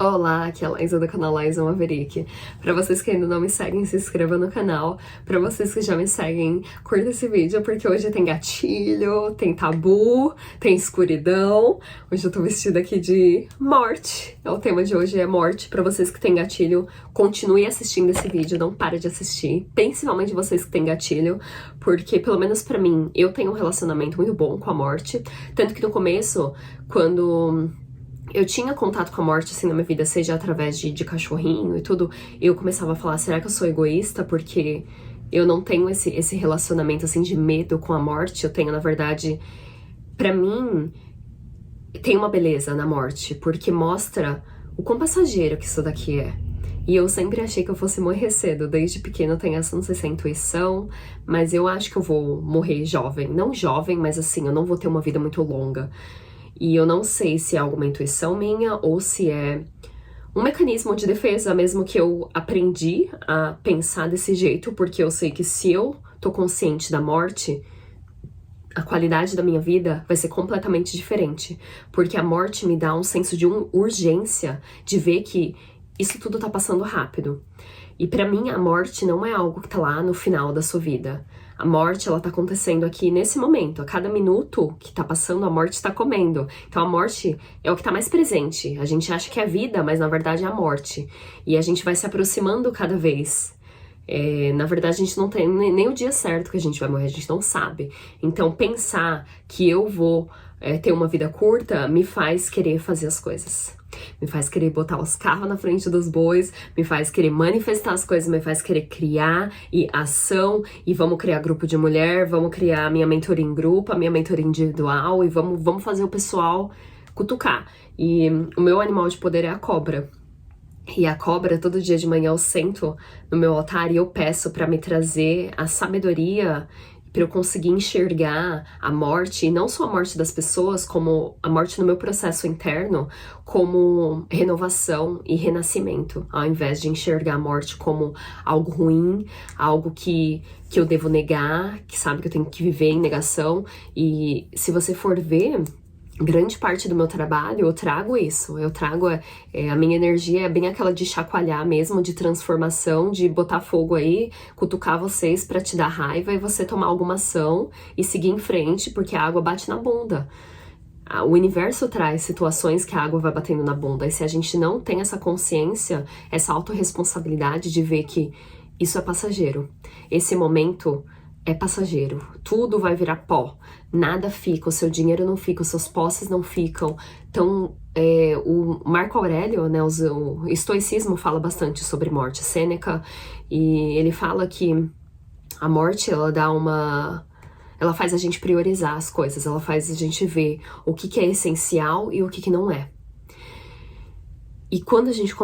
Olá, aqui é a Laísa do canal Laísa Maverick. Pra vocês que ainda não me seguem, se inscreva no canal. Pra vocês que já me seguem, curta esse vídeo porque hoje tem gatilho, tem tabu, tem escuridão. Hoje eu tô vestida aqui de morte. O tema de hoje é morte. Pra vocês que têm gatilho, continue assistindo esse vídeo, não para de assistir. Principalmente vocês que têm gatilho, porque pelo menos pra mim, eu tenho um relacionamento muito bom com a morte. Tanto que no começo, quando eu tinha contato com a morte, assim, na minha vida, seja através de cachorrinho e tudo, eu começava a falar, será que eu sou egoísta? Porque eu não tenho esse relacionamento, assim, de medo com a morte. Eu tenho, na verdade, pra mim, tem uma beleza na morte, porque mostra o quão passageiro que isso daqui é. E eu sempre achei que eu fosse morrer cedo, desde pequena eu tenho essa, não sei se é intuição, mas eu acho que eu vou morrer jovem. Não jovem, mas assim, eu não vou ter uma vida muito longa. E eu não sei se é alguma intuição minha ou se é um mecanismo de defesa, mesmo que eu aprendi a pensar desse jeito, porque eu sei que se eu tô consciente da morte, a qualidade da minha vida vai ser completamente diferente. Porque a morte me dá um senso de urgência de ver que isso tudo tá passando rápido. E pra mim, a morte não é algo que tá lá no final da sua vida. A morte, ela tá acontecendo aqui nesse momento. A cada minuto que tá passando, a morte tá comendo. Então a morte é o que tá mais presente. A gente acha que é a vida, mas na verdade é a morte. E a gente vai se aproximando cada vez. Na verdade, a gente não tem nem o dia certo que a gente vai morrer, a gente não sabe. Então pensar que eu vou ter uma vida curta me faz querer fazer as coisas. Me faz querer botar os carros na frente dos bois, me faz querer manifestar as coisas, me faz querer criar e ação, e vamos criar grupo de mulher, vamos criar a minha mentoria em grupo, a minha mentoria individual, e vamos fazer o pessoal cutucar. E o meu animal de poder é a cobra. E a cobra, todo dia de manhã eu sento no meu altar e eu peço pra me trazer a sabedoria, para eu conseguir enxergar a morte, e não só a morte das pessoas, como a morte no meu processo interno, como renovação e renascimento, ao invés de enxergar a morte como algo ruim, algo que eu devo negar, que sabe que eu tenho que viver em negação. E se você for ver, grande parte do meu trabalho, eu trago isso, eu trago a minha energia é bem aquela de chacoalhar mesmo, de transformação, de botar fogo aí, cutucar vocês pra te dar raiva e você tomar alguma ação e seguir em frente, porque a água bate na bunda. O universo traz situações que a água vai batendo na bunda, e se a gente não tem essa consciência, essa autorresponsabilidade de ver que isso é passageiro, esse momento é passageiro, tudo vai virar pó, nada fica, o seu dinheiro não fica, os seus posses não ficam. Então, o Marco Aurélio, né, o estoicismo fala bastante sobre morte, Sêneca, e ele fala que a morte, ela faz a gente priorizar as coisas, ela faz a gente ver o que é essencial e o que não é. E quando a gente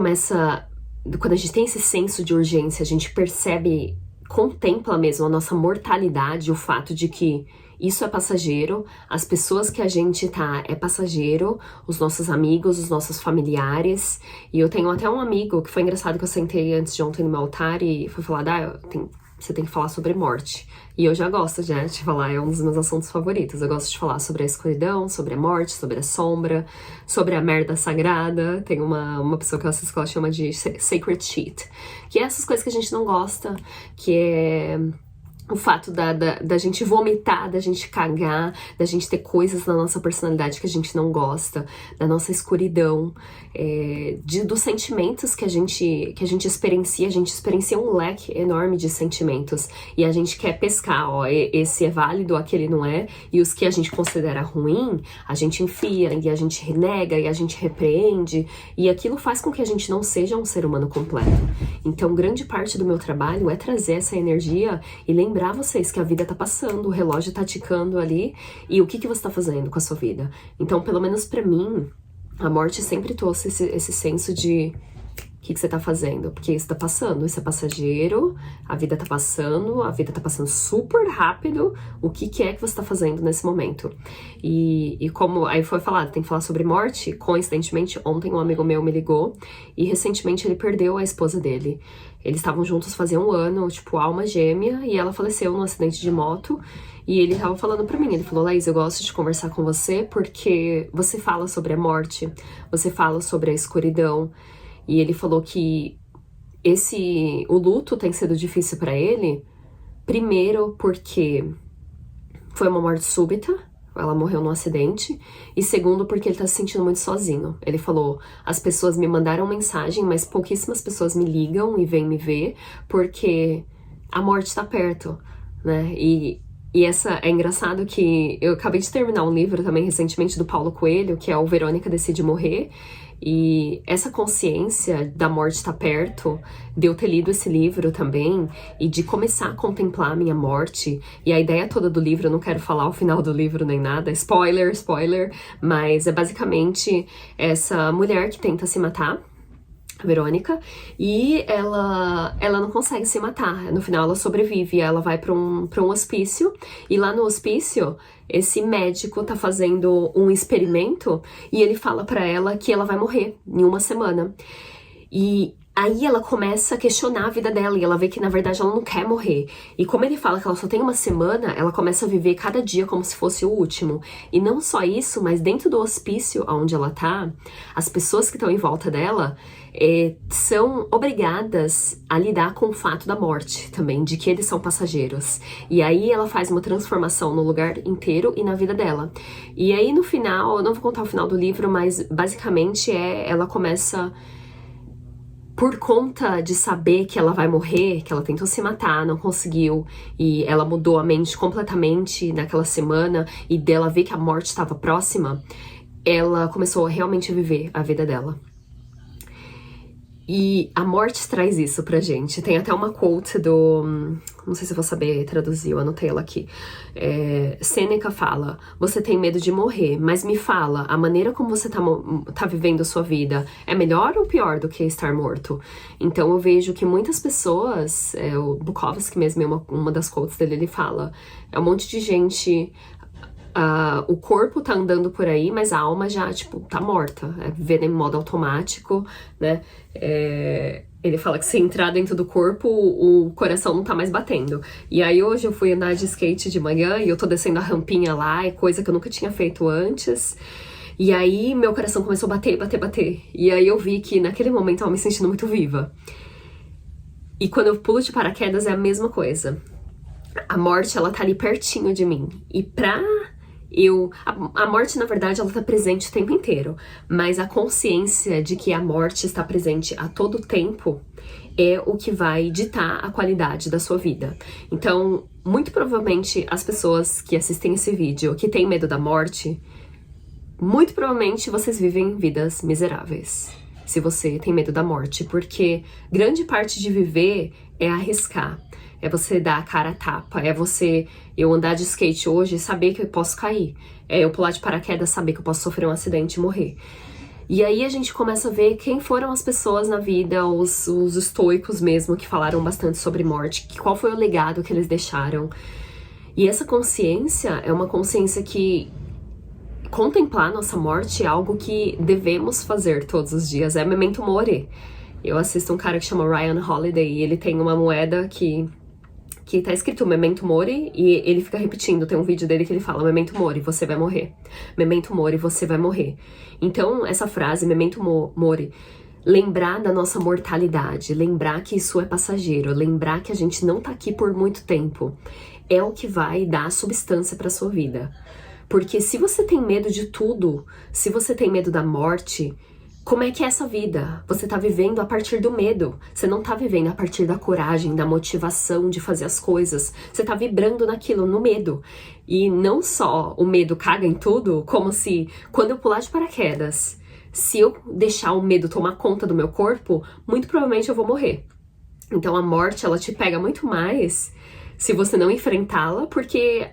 tem esse senso de urgência, a gente percebe, contempla mesmo a nossa mortalidade, o fato de que isso é passageiro, as pessoas que a gente tá é passageiro, os nossos amigos, os nossos familiares. E eu tenho até um amigo que foi engraçado, que eu sentei antes de ontem no meu altar e foi falar, você tem que falar sobre morte. E eu já gosto, de falar, é um dos meus assuntos favoritos. Eu gosto de falar sobre a escuridão, sobre a morte, sobre a sombra, sobre a merda sagrada. Tem uma pessoa que eu assisto que ela chama de sacred shit, que é essas coisas que a gente não gosta, que é o fato da gente vomitar, da gente cagar, da gente ter coisas na nossa personalidade que a gente não gosta, da nossa escuridão, dos sentimentos que a gente experiencia. A gente experiencia um leque enorme de sentimentos e a gente quer pescar, esse é válido, aquele não é, e os que a gente considera ruim, a gente enfia e a gente renega e a gente repreende, e aquilo faz com que a gente não seja um ser humano completo. Então, grande parte do meu trabalho é trazer essa energia e lembrar vocês que a vida tá passando, o relógio tá ticando ali, e o que você tá fazendo com a sua vida. Então, pelo menos pra mim, a morte sempre trouxe esse senso de que você tá fazendo? Porque isso tá passando, isso é passageiro, a vida tá passando super rápido. O que é que você tá fazendo nesse momento? E como aí foi falado, tem que falar sobre morte. Coincidentemente, ontem um amigo meu me ligou e recentemente ele perdeu a esposa dele. Eles estavam juntos fazia um ano, tipo, alma gêmea, e ela faleceu num acidente de moto. E ele tava falando pra mim, ele falou, Laís, eu gosto de conversar com você porque você fala sobre a morte, você fala sobre a escuridão. E ele falou que o luto tem sido difícil pra ele, primeiro porque foi uma morte súbita, ela morreu num acidente, e segundo porque ele tá se sentindo muito sozinho. Ele falou, as pessoas me mandaram mensagem, mas pouquíssimas pessoas me ligam e vêm me ver, porque a morte tá perto, né? E essa é engraçado que eu acabei de terminar um livro também recentemente do Paulo Coelho, que é o Verônica Decide Morrer, e essa consciência da morte tá perto, de eu ter lido esse livro também, e de começar a contemplar a minha morte, e a ideia toda do livro, eu não quero falar o final do livro nem nada, spoiler, mas é basicamente essa mulher que tenta se matar, a Verônica, e ela não consegue se matar. No final ela sobrevive, ela vai pra um hospício, e lá no hospício esse médico tá fazendo um experimento e ele fala pra ela que ela vai morrer em uma semana. E aí ela começa a questionar a vida dela e ela vê que na verdade ela não quer morrer. E como ele fala que ela só tem uma semana, ela começa a viver cada dia como se fosse o último. E não só isso, mas dentro do hospício onde ela tá, as pessoas que estão em volta dela são obrigadas a lidar com o fato da morte também, de que eles são passageiros. E aí ela faz uma transformação no lugar inteiro e na vida dela. E aí no final, eu não vou contar o final do livro, mas basicamente ela começa... Por conta de saber que ela vai morrer, que ela tentou se matar, não conseguiu, e ela mudou a mente completamente naquela semana, e dela ver que a morte estava próxima, ela começou a realmente viver a vida dela. E a morte traz isso pra gente. Tem até uma quote do... Não sei se eu vou saber traduzir, eu anotei ela aqui. Sêneca fala, você tem medo de morrer, mas me fala, a maneira como você tá vivendo a sua vida é melhor ou pior do que estar morto? Então eu vejo que muitas pessoas, o Bukowski mesmo, uma das quotes dele, ele fala, é um monte de gente... o corpo tá andando por aí, mas a alma já, tipo, tá morta. Vivendo em modo automático, né? Ele fala que se entrar dentro do corpo, o coração não tá mais batendo. E aí hoje eu fui andar de skate de manhã e eu tô descendo a rampinha lá, é coisa que eu nunca tinha feito antes. E aí meu coração começou a bater. E aí eu vi que naquele momento eu tava me sentindo muito viva. E quando eu pulo de paraquedas é a mesma coisa. A morte, ela tá ali pertinho de mim. E a morte, na verdade, ela tá presente o tempo inteiro, mas a consciência de que a morte está presente a todo tempo é o que vai ditar a qualidade da sua vida. Então, muito provavelmente, as pessoas que assistem esse vídeo, que têm medo da morte, muito provavelmente vocês vivem vidas miseráveis, se você tem medo da morte, porque grande parte de viver é arriscar. É você dar a cara a tapa, eu andar de skate hoje e saber que eu posso cair. Eu pular de paraquedas, saber que eu posso sofrer um acidente e morrer. E aí a gente começa a ver quem foram as pessoas na vida, os estoicos mesmo, que falaram bastante sobre morte, qual foi o legado que eles deixaram. E essa consciência é uma consciência que contemplar nossa morte é algo que devemos fazer todos os dias, é memento mori. Eu assisto um cara que chama Ryan Holiday e ele tem uma moeda que tá escrito Memento Mori, e ele fica repetindo, tem um vídeo dele que ele fala, Memento Mori, você vai morrer. Memento Mori, você vai morrer. Então, essa frase, Memento Mori, lembrar da nossa mortalidade, lembrar que isso é passageiro, lembrar que a gente não tá aqui por muito tempo, é o que vai dar substância pra sua vida. Porque se você tem medo de tudo, se você tem medo da morte... Como é que é essa vida? Você tá vivendo a partir do medo. Você não tá vivendo a partir da coragem, da motivação de fazer as coisas. Você tá vibrando naquilo, no medo. E não só o medo caga em tudo, como se, quando eu pular de paraquedas, se eu deixar o medo tomar conta do meu corpo, muito provavelmente eu vou morrer. Então a morte, ela te pega muito mais se você não enfrentá-la, porque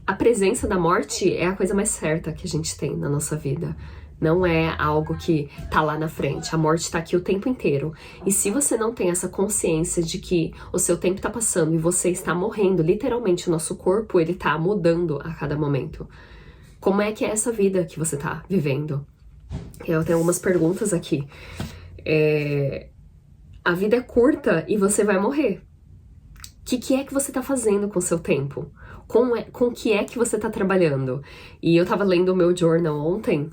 a presença da morte é a coisa mais certa que a gente tem na nossa vida. Não é algo que tá lá na frente. A morte tá aqui o tempo inteiro. E se você não tem essa consciência de que o seu tempo tá passando e você está morrendo, literalmente o nosso corpo, ele tá mudando a cada momento. Como é que é essa vida que você tá vivendo? Eu tenho algumas perguntas aqui. A vida é curta e você vai morrer. O que é que você tá fazendo com o seu tempo? Com o que é que você tá trabalhando? E eu tava lendo o meu journal ontem,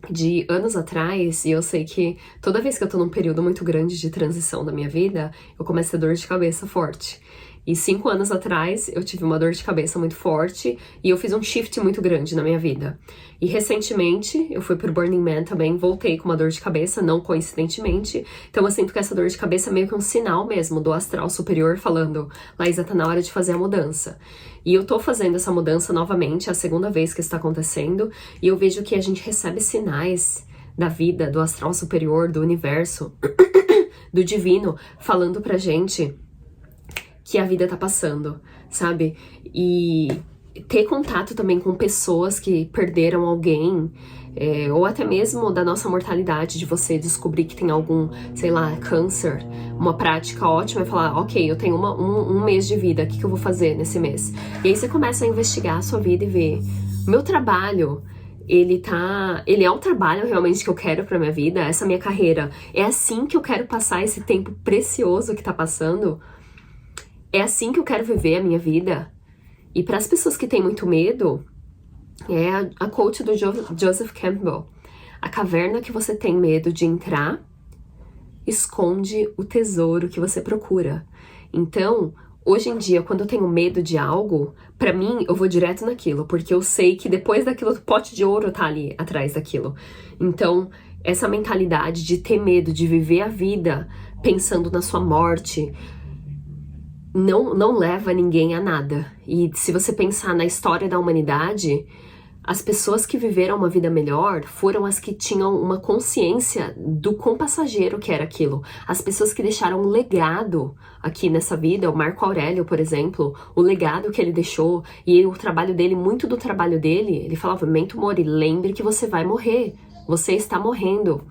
de anos atrás, e eu sei que toda vez que eu tô num período muito grande de transição da minha vida, eu começo a ter dor de cabeça forte. E 5 anos atrás, eu tive uma dor de cabeça muito forte e eu fiz um shift muito grande na minha vida. E recentemente, eu fui pro Burning Man também, voltei com uma dor de cabeça, não coincidentemente. Então eu sinto que essa dor de cabeça é meio que um sinal mesmo do astral superior falando, Laísa, tá na hora de fazer a mudança. E eu tô fazendo essa mudança novamente, é a segunda vez que isso tá acontecendo, e eu vejo que a gente recebe sinais da vida, do astral superior, do universo, do divino, falando pra gente que a vida tá passando, sabe? E ter contato também com pessoas que perderam alguém, ou até mesmo da nossa mortalidade, de você descobrir que tem algum, sei lá, câncer, uma prática ótima é falar, ok, eu tenho um mês de vida, o que eu vou fazer nesse mês? E aí você começa a investigar a sua vida e ver, meu trabalho, ele é um trabalho realmente que eu quero pra minha vida, essa minha carreira, é assim que eu quero passar esse tempo precioso que tá passando? É assim que eu quero viver a minha vida? E para as pessoas que têm muito medo, é a quote do Joseph Campbell. A caverna que você tem medo de entrar esconde o tesouro que você procura. Então, hoje em dia, quando eu tenho medo de algo, pra mim, eu vou direto naquilo, porque eu sei que depois daquilo, o pote de ouro tá ali atrás daquilo. Então, essa mentalidade de ter medo de viver a vida pensando na sua morte, não leva ninguém a nada. E se você pensar na história da humanidade, as pessoas que viveram uma vida melhor foram as que tinham uma consciência do quão passageiro que era aquilo. As pessoas que deixaram um legado aqui nessa vida, o Marco Aurélio, por exemplo, o legado que ele deixou, e o trabalho dele, muito do trabalho dele, ele falava, Memento Mori, lembre que você vai morrer, você está morrendo.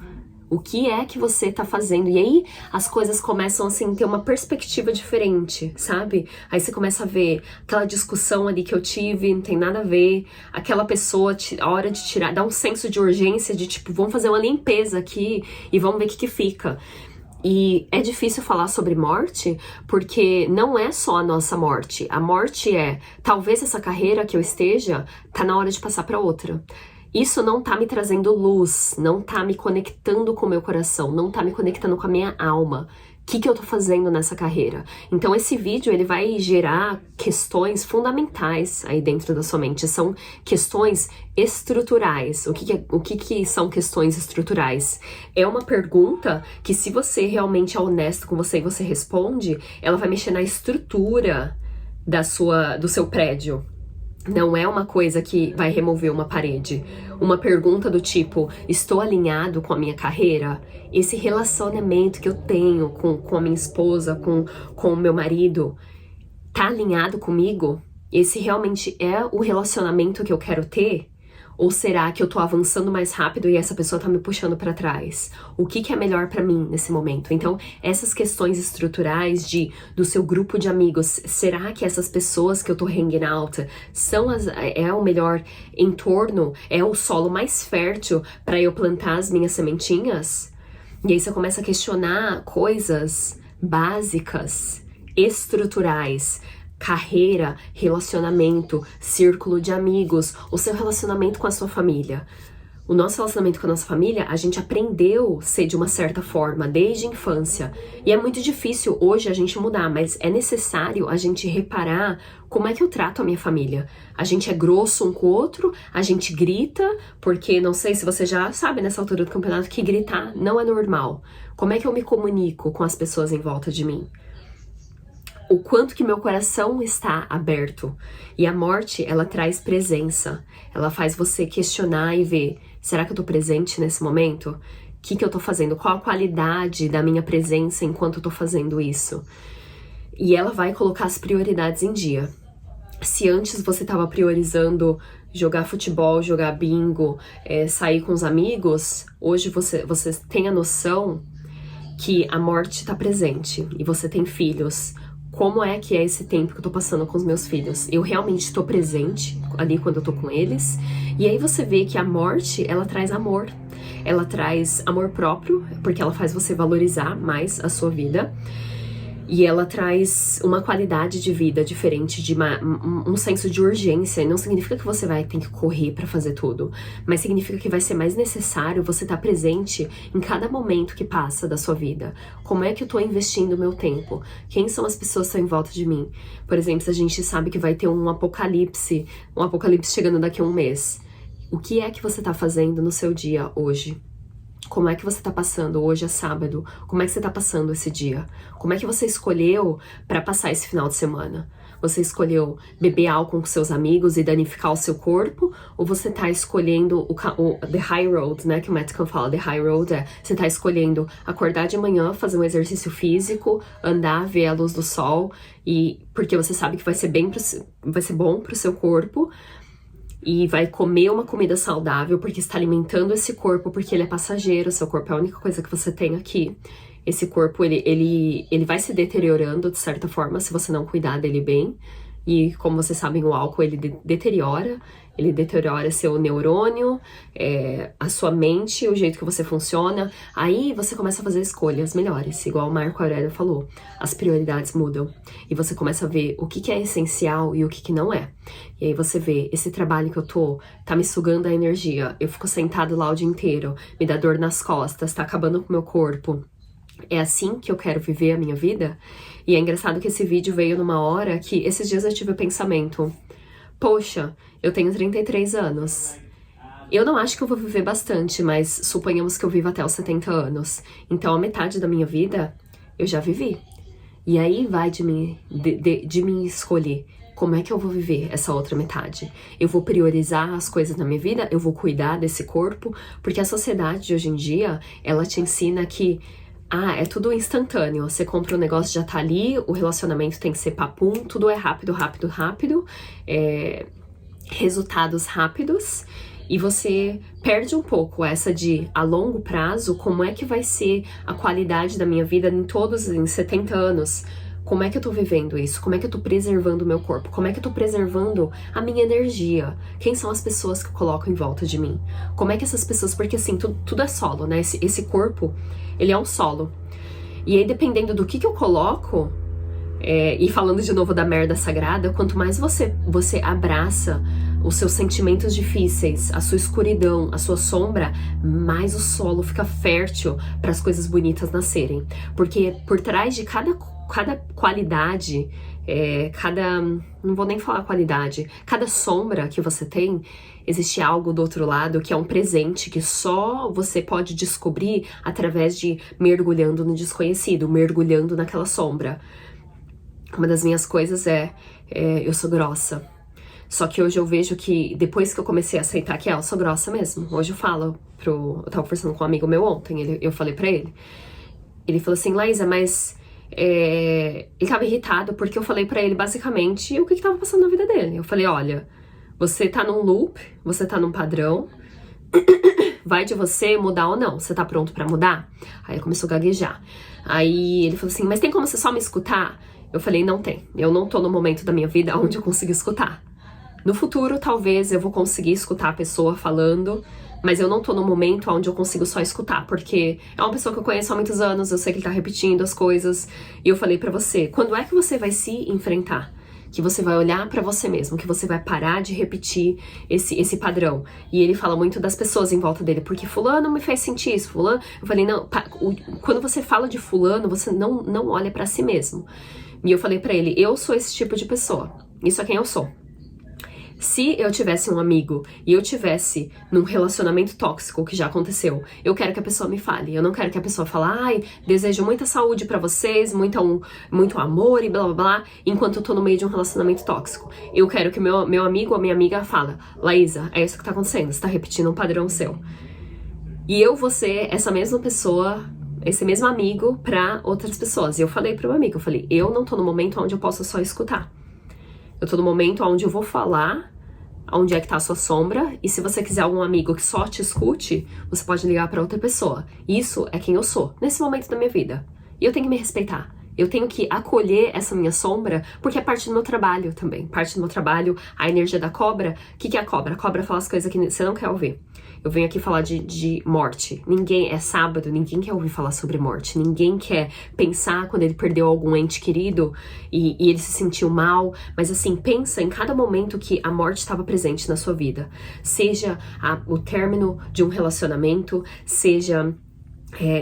O que é que você tá fazendo? E aí as coisas começam assim a ter uma perspectiva diferente, sabe? Aí você começa a ver aquela discussão ali que eu tive, não tem nada a ver. Aquela pessoa, a hora de tirar, dá um senso de urgência de tipo, vamos fazer uma limpeza aqui e vamos ver o que fica. E é difícil falar sobre morte, porque não é só a nossa morte. A morte é, talvez essa carreira que eu esteja, tá na hora de passar para outra. Isso não tá me trazendo luz, não tá me conectando com o meu coração, não tá me conectando com a minha alma. O que eu tô fazendo nessa carreira? Então esse vídeo, ele vai gerar questões fundamentais aí dentro da sua mente. São questões estruturais. O que são questões estruturais? É uma pergunta que, se você realmente é honesto com você e você responde, ela vai mexer na estrutura do seu prédio. Não é uma coisa que vai remover uma parede. Uma pergunta do tipo, estou alinhado com a minha carreira? Esse relacionamento que eu tenho com a minha esposa, com o meu marido, tá alinhado comigo? Esse realmente é o relacionamento que eu quero ter? Ou será que eu tô avançando mais rápido e essa pessoa tá me puxando pra trás? O que é melhor pra mim nesse momento? Então, essas questões estruturais do seu grupo de amigos, será que essas pessoas que eu tô hanging out é o melhor entorno? É o solo mais fértil pra eu plantar as minhas sementinhas? E aí você começa a questionar coisas básicas, estruturais. Carreira, relacionamento, círculo de amigos, o seu relacionamento com a sua família. O nosso relacionamento com a nossa família, a gente aprendeu a ser de uma certa forma, desde a infância. E é muito difícil hoje a gente mudar, mas é necessário a gente reparar como é que eu trato a minha família. A gente é grosso um com o outro, a gente grita, porque não sei se você já sabe nessa altura do campeonato que gritar não é normal. Como é que eu me comunico com as pessoas em volta de mim? O quanto que meu coração está aberto. E a morte, ela traz presença. Ela faz você questionar e ver, será que eu tô presente nesse momento? O que eu tô fazendo? Qual a qualidade da minha presença enquanto eu tô fazendo isso? E ela vai colocar as prioridades em dia. Se antes você estava priorizando jogar futebol, jogar bingo, sair com os amigos, hoje você tem a noção que a morte tá presente e você tem filhos. Como é que é esse tempo que eu tô passando com os meus filhos? Eu realmente tô presente ali quando eu tô com eles. E aí você vê que a morte, ela traz amor. Ela traz amor próprio, porque ela faz você valorizar mais a sua vida. E ela traz uma qualidade de vida diferente, de um senso de urgência. E não significa que você vai ter que correr pra fazer tudo, mas significa que vai ser mais necessário você estar presente em cada momento que passa da sua vida. Como é que eu tô investindo o meu tempo? Quem são as pessoas que estão em volta de mim? Por exemplo, se a gente sabe que vai ter um apocalipse chegando daqui a um mês. O que é que você tá fazendo no seu dia hoje? Como é que você tá passando? Hoje é sábado. Como é que você tá passando esse dia? Como é que você escolheu para passar esse final de semana? Você escolheu beber álcool com seus amigos e danificar o seu corpo? Ou você tá escolhendo o the high road, né? Que o Matt Kahn fala, the high road você tá escolhendo acordar de manhã, fazer um exercício físico, andar, ver a luz do sol, e porque você sabe que vai ser bom pro seu corpo, e vai comer uma comida saudável porque está alimentando esse corpo, porque ele é passageiro, seu corpo é a única coisa que você tem aqui. Esse corpo, ele vai se deteriorando de certa forma se você não cuidar dele bem. E como vocês sabem, o álcool, ele deteriora seu neurônio, a sua mente, o jeito que você funciona. Aí você começa a fazer escolhas melhores, igual o Marco Aurélio falou. As prioridades mudam. E você começa a ver o que é essencial e o que não é. E aí você vê, esse trabalho que eu tá me sugando a energia. Eu fico sentado lá o dia inteiro, me dá dor nas costas, tá acabando com o meu corpo. É assim que eu quero viver a minha vida? E é engraçado que esse vídeo veio numa hora que esses dias eu tive o pensamento: poxa, eu tenho 33 anos. Eu não acho que eu vou viver bastante, mas suponhamos que eu viva até os 70 anos. Então a metade da minha vida eu já vivi. E aí vai de mim escolher como é que eu vou viver essa outra metade. Eu vou priorizar as coisas na minha vida, eu vou cuidar desse corpo, porque a sociedade de hoje em dia, ela te ensina que é tudo instantâneo. Você compra um negócio, já tá ali, o relacionamento tem que ser papum, tudo é rápido, resultados rápidos, e você perde um pouco essa de, a longo prazo, como é que vai ser a qualidade da minha vida em 70 anos? Como é que eu tô vivendo isso? Como é que eu tô preservando o meu corpo? Como é que eu tô preservando a minha energia? Quem são as pessoas que eu coloco em volta de mim? Como é que essas pessoas... Porque assim, tudo é solo, né? Esse corpo, ele é um solo. E aí, dependendo do que eu coloco... e falando de novo da merda sagrada, quanto mais você abraça os seus sentimentos difíceis, a sua escuridão, a sua sombra, mais o solo fica fértil para as coisas bonitas nascerem. Porque por trás de cada qualidade, não vou nem falar qualidade, cada sombra que você tem, existe algo do outro lado que é um presente que só você pode descobrir através de mergulhando no desconhecido, mergulhando naquela sombra. Uma das minhas coisas eu sou grossa. Só que hoje eu vejo que, depois que eu comecei a aceitar que eu sou grossa mesmo, hoje eu falo eu tava conversando com um amigo meu ontem, eu falei pra ele, ele falou assim, Laísa, mas ele tava irritado porque eu falei pra ele basicamente o que tava passando na vida dele. Eu falei, olha, você tá num loop, você tá num padrão, vai de você mudar ou não, você tá pronto pra mudar? Aí ele começou a gaguejar. Aí ele falou assim, mas tem como você só me escutar? Eu falei, não tem. Eu não tô no momento da minha vida onde eu consigo escutar. No futuro, talvez eu vou conseguir escutar a pessoa falando, mas eu não tô no momento onde eu consigo só escutar, porque é uma pessoa que eu conheço há muitos anos, eu sei que ele tá repetindo as coisas, e eu falei pra você, quando é que você vai se enfrentar? Que você vai olhar pra você mesmo, que você vai parar de repetir esse padrão. E ele fala muito das pessoas em volta dele, porque fulano me fez sentir isso, fulano... Eu falei, não, quando você fala de fulano, você não olha pra si mesmo. E eu falei pra ele, eu sou esse tipo de pessoa, isso é quem eu sou. Se eu tivesse um amigo e eu tivesse num relacionamento tóxico, que já aconteceu, eu quero que a pessoa me fale. Eu não quero que a pessoa fale, desejo muita saúde pra vocês, muito amor e blá blá blá, enquanto eu tô no meio de um relacionamento tóxico. Eu quero que meu amigo ou minha amiga fala, Laísa, é isso que tá acontecendo, você tá repetindo um padrão seu. E eu vou ser essa mesma pessoa, esse mesmo amigo pra outras pessoas. E eu falei pro meu amigo, eu não tô no momento onde eu posso só escutar. Eu tô no momento onde eu vou falar onde é que tá a sua sombra, e se você quiser algum amigo que só te escute, você pode ligar pra outra pessoa. Isso é quem eu sou, nesse momento da minha vida. E eu tenho que me respeitar. Eu tenho que acolher essa minha sombra, porque é parte do meu trabalho também. Parte do meu trabalho, a energia da cobra. O que é a cobra? A cobra fala as coisas que você não quer ouvir. Eu venho aqui falar de morte. É sábado, ninguém quer ouvir falar sobre morte. Ninguém quer pensar quando ele perdeu algum ente querido e ele se sentiu mal. Mas assim, pensa em cada momento que a morte estava presente na sua vida. Seja o término de um relacionamento, seja...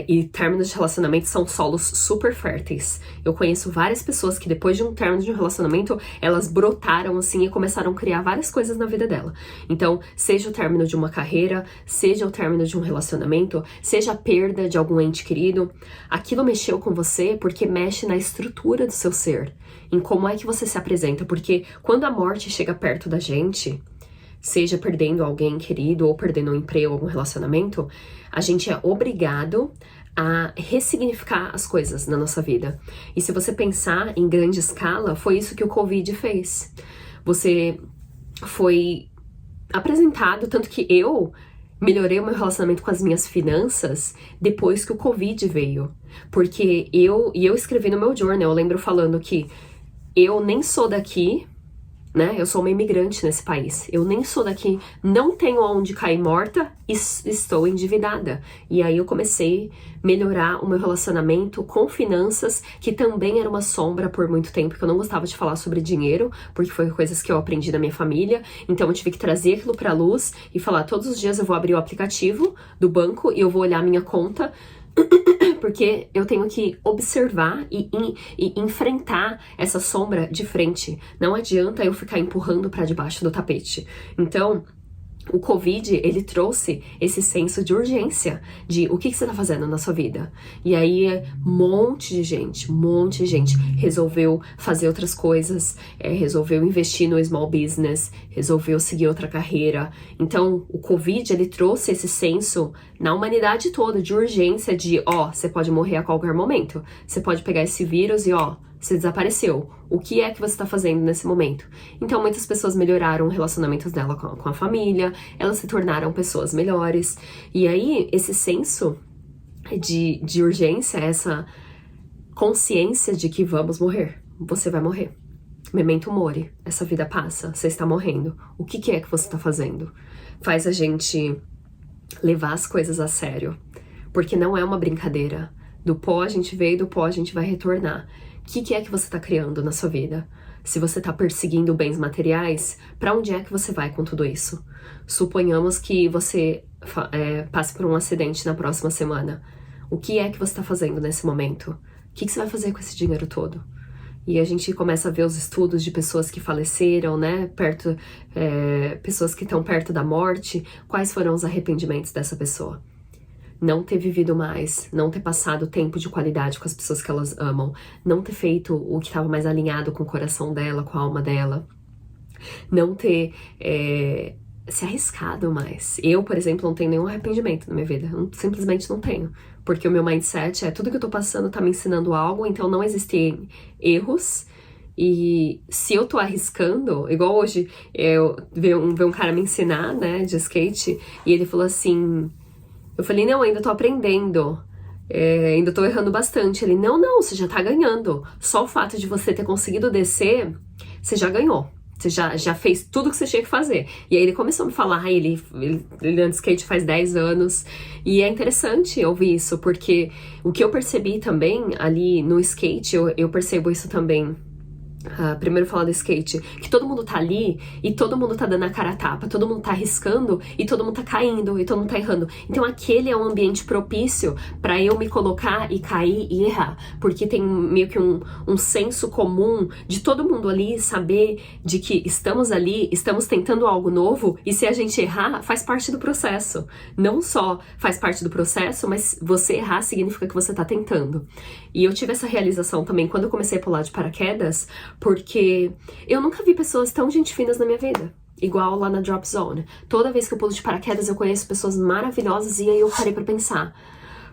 e términos de relacionamento são solos super férteis. Eu conheço várias pessoas que depois de um término de um relacionamento, elas brotaram assim e começaram a criar várias coisas na vida dela. Então, seja o término de uma carreira, seja o término de um relacionamento, seja a perda de algum ente querido, aquilo mexeu com você porque mexe na estrutura do seu ser, em como é que você se apresenta, porque quando a morte chega perto da gente, seja perdendo alguém querido ou perdendo um emprego, algum relacionamento, a gente é obrigado a ressignificar as coisas na nossa vida. E se você pensar em grande escala, foi isso que o Covid fez. Você foi apresentado, tanto que eu melhorei o meu relacionamento com as minhas finanças depois que o Covid veio. Porque eu escrevi no meu journal, eu lembro falando que eu nem sou daqui, né? Eu sou uma imigrante nesse país. Eu nem sou daqui, não tenho onde cair morta e estou endividada. E aí eu comecei a melhorar o meu relacionamento com finanças, que também era uma sombra por muito tempo, que eu não gostava de falar sobre dinheiro, porque foi coisas que eu aprendi da minha família. Então eu tive que trazer aquilo pra luz e falar, todos os dias eu vou abrir o aplicativo do banco e eu vou olhar a minha conta, porque eu tenho que observar e enfrentar essa sombra de frente. Não adianta eu ficar empurrando pra debaixo do tapete. Então, o Covid, ele trouxe esse senso de urgência, de o que você tá fazendo na sua vida. E aí, um monte de gente resolveu fazer outras coisas, resolveu investir no small business, resolveu seguir outra carreira. Então, o Covid, ele trouxe esse senso na humanidade toda de urgência, de você pode morrer a qualquer momento. Você pode pegar esse vírus e você desapareceu. O que é que você está fazendo nesse momento? Então, muitas pessoas melhoraram relacionamentos dela com a família, elas se tornaram pessoas melhores. E aí, esse senso de urgência, essa consciência de que vamos morrer. Você vai morrer. Memento mori. Essa vida passa. Você está morrendo. O que é que você está fazendo? Faz a gente levar as coisas a sério. Porque não é uma brincadeira. Do pó a gente veio, do pó a gente vai retornar. O que é que você está criando na sua vida? Se você está perseguindo bens materiais, para onde é que você vai com tudo isso? Suponhamos que você passe por um acidente na próxima semana. O que é que você está fazendo nesse momento? O que você vai fazer com esse dinheiro todo? E a gente começa a ver os estudos de pessoas que faleceram, né? Pessoas que estão perto da morte. Quais foram os arrependimentos dessa pessoa? Não ter vivido mais, não ter passado tempo de qualidade com as pessoas que elas amam, não ter feito o que estava mais alinhado com o coração dela, com a alma dela, não ter se arriscado mais. Eu, por exemplo, não tenho nenhum arrependimento na minha vida, simplesmente não tenho, porque o meu mindset tudo que eu tô passando tá me ensinando algo, então não existem erros. E se eu tô arriscando, igual hoje, eu vi um cara me ensinar, né, de skate, e ele falou assim... Eu falei, não, ainda tô aprendendo, ainda tô errando bastante. Ele, não, você já tá ganhando. Só o fato de você ter conseguido descer, você já ganhou. Você já fez tudo que você tinha que fazer. E aí ele começou a me falar, ele anda de skate faz 10 anos. E é interessante ouvir isso, porque o que eu percebi também ali no skate, eu percebo isso também. Primeiro falar do skate, que todo mundo tá ali e todo mundo tá dando a cara a tapa, todo mundo tá arriscando e todo mundo tá caindo e todo mundo tá errando. Então aquele é um ambiente propício pra eu me colocar e cair e errar, porque tem meio que um senso comum de todo mundo ali saber de que estamos ali, estamos tentando algo novo e se a gente errar, faz parte do processo. Não só faz parte do processo, mas você errar significa que você tá tentando. E eu tive essa realização também quando eu comecei a pular de paraquedas, porque eu nunca vi pessoas tão gente finas na minha vida, igual lá na Drop Zone. Toda vez que eu pulo de paraquedas eu conheço pessoas maravilhosas e aí eu parei pra pensar,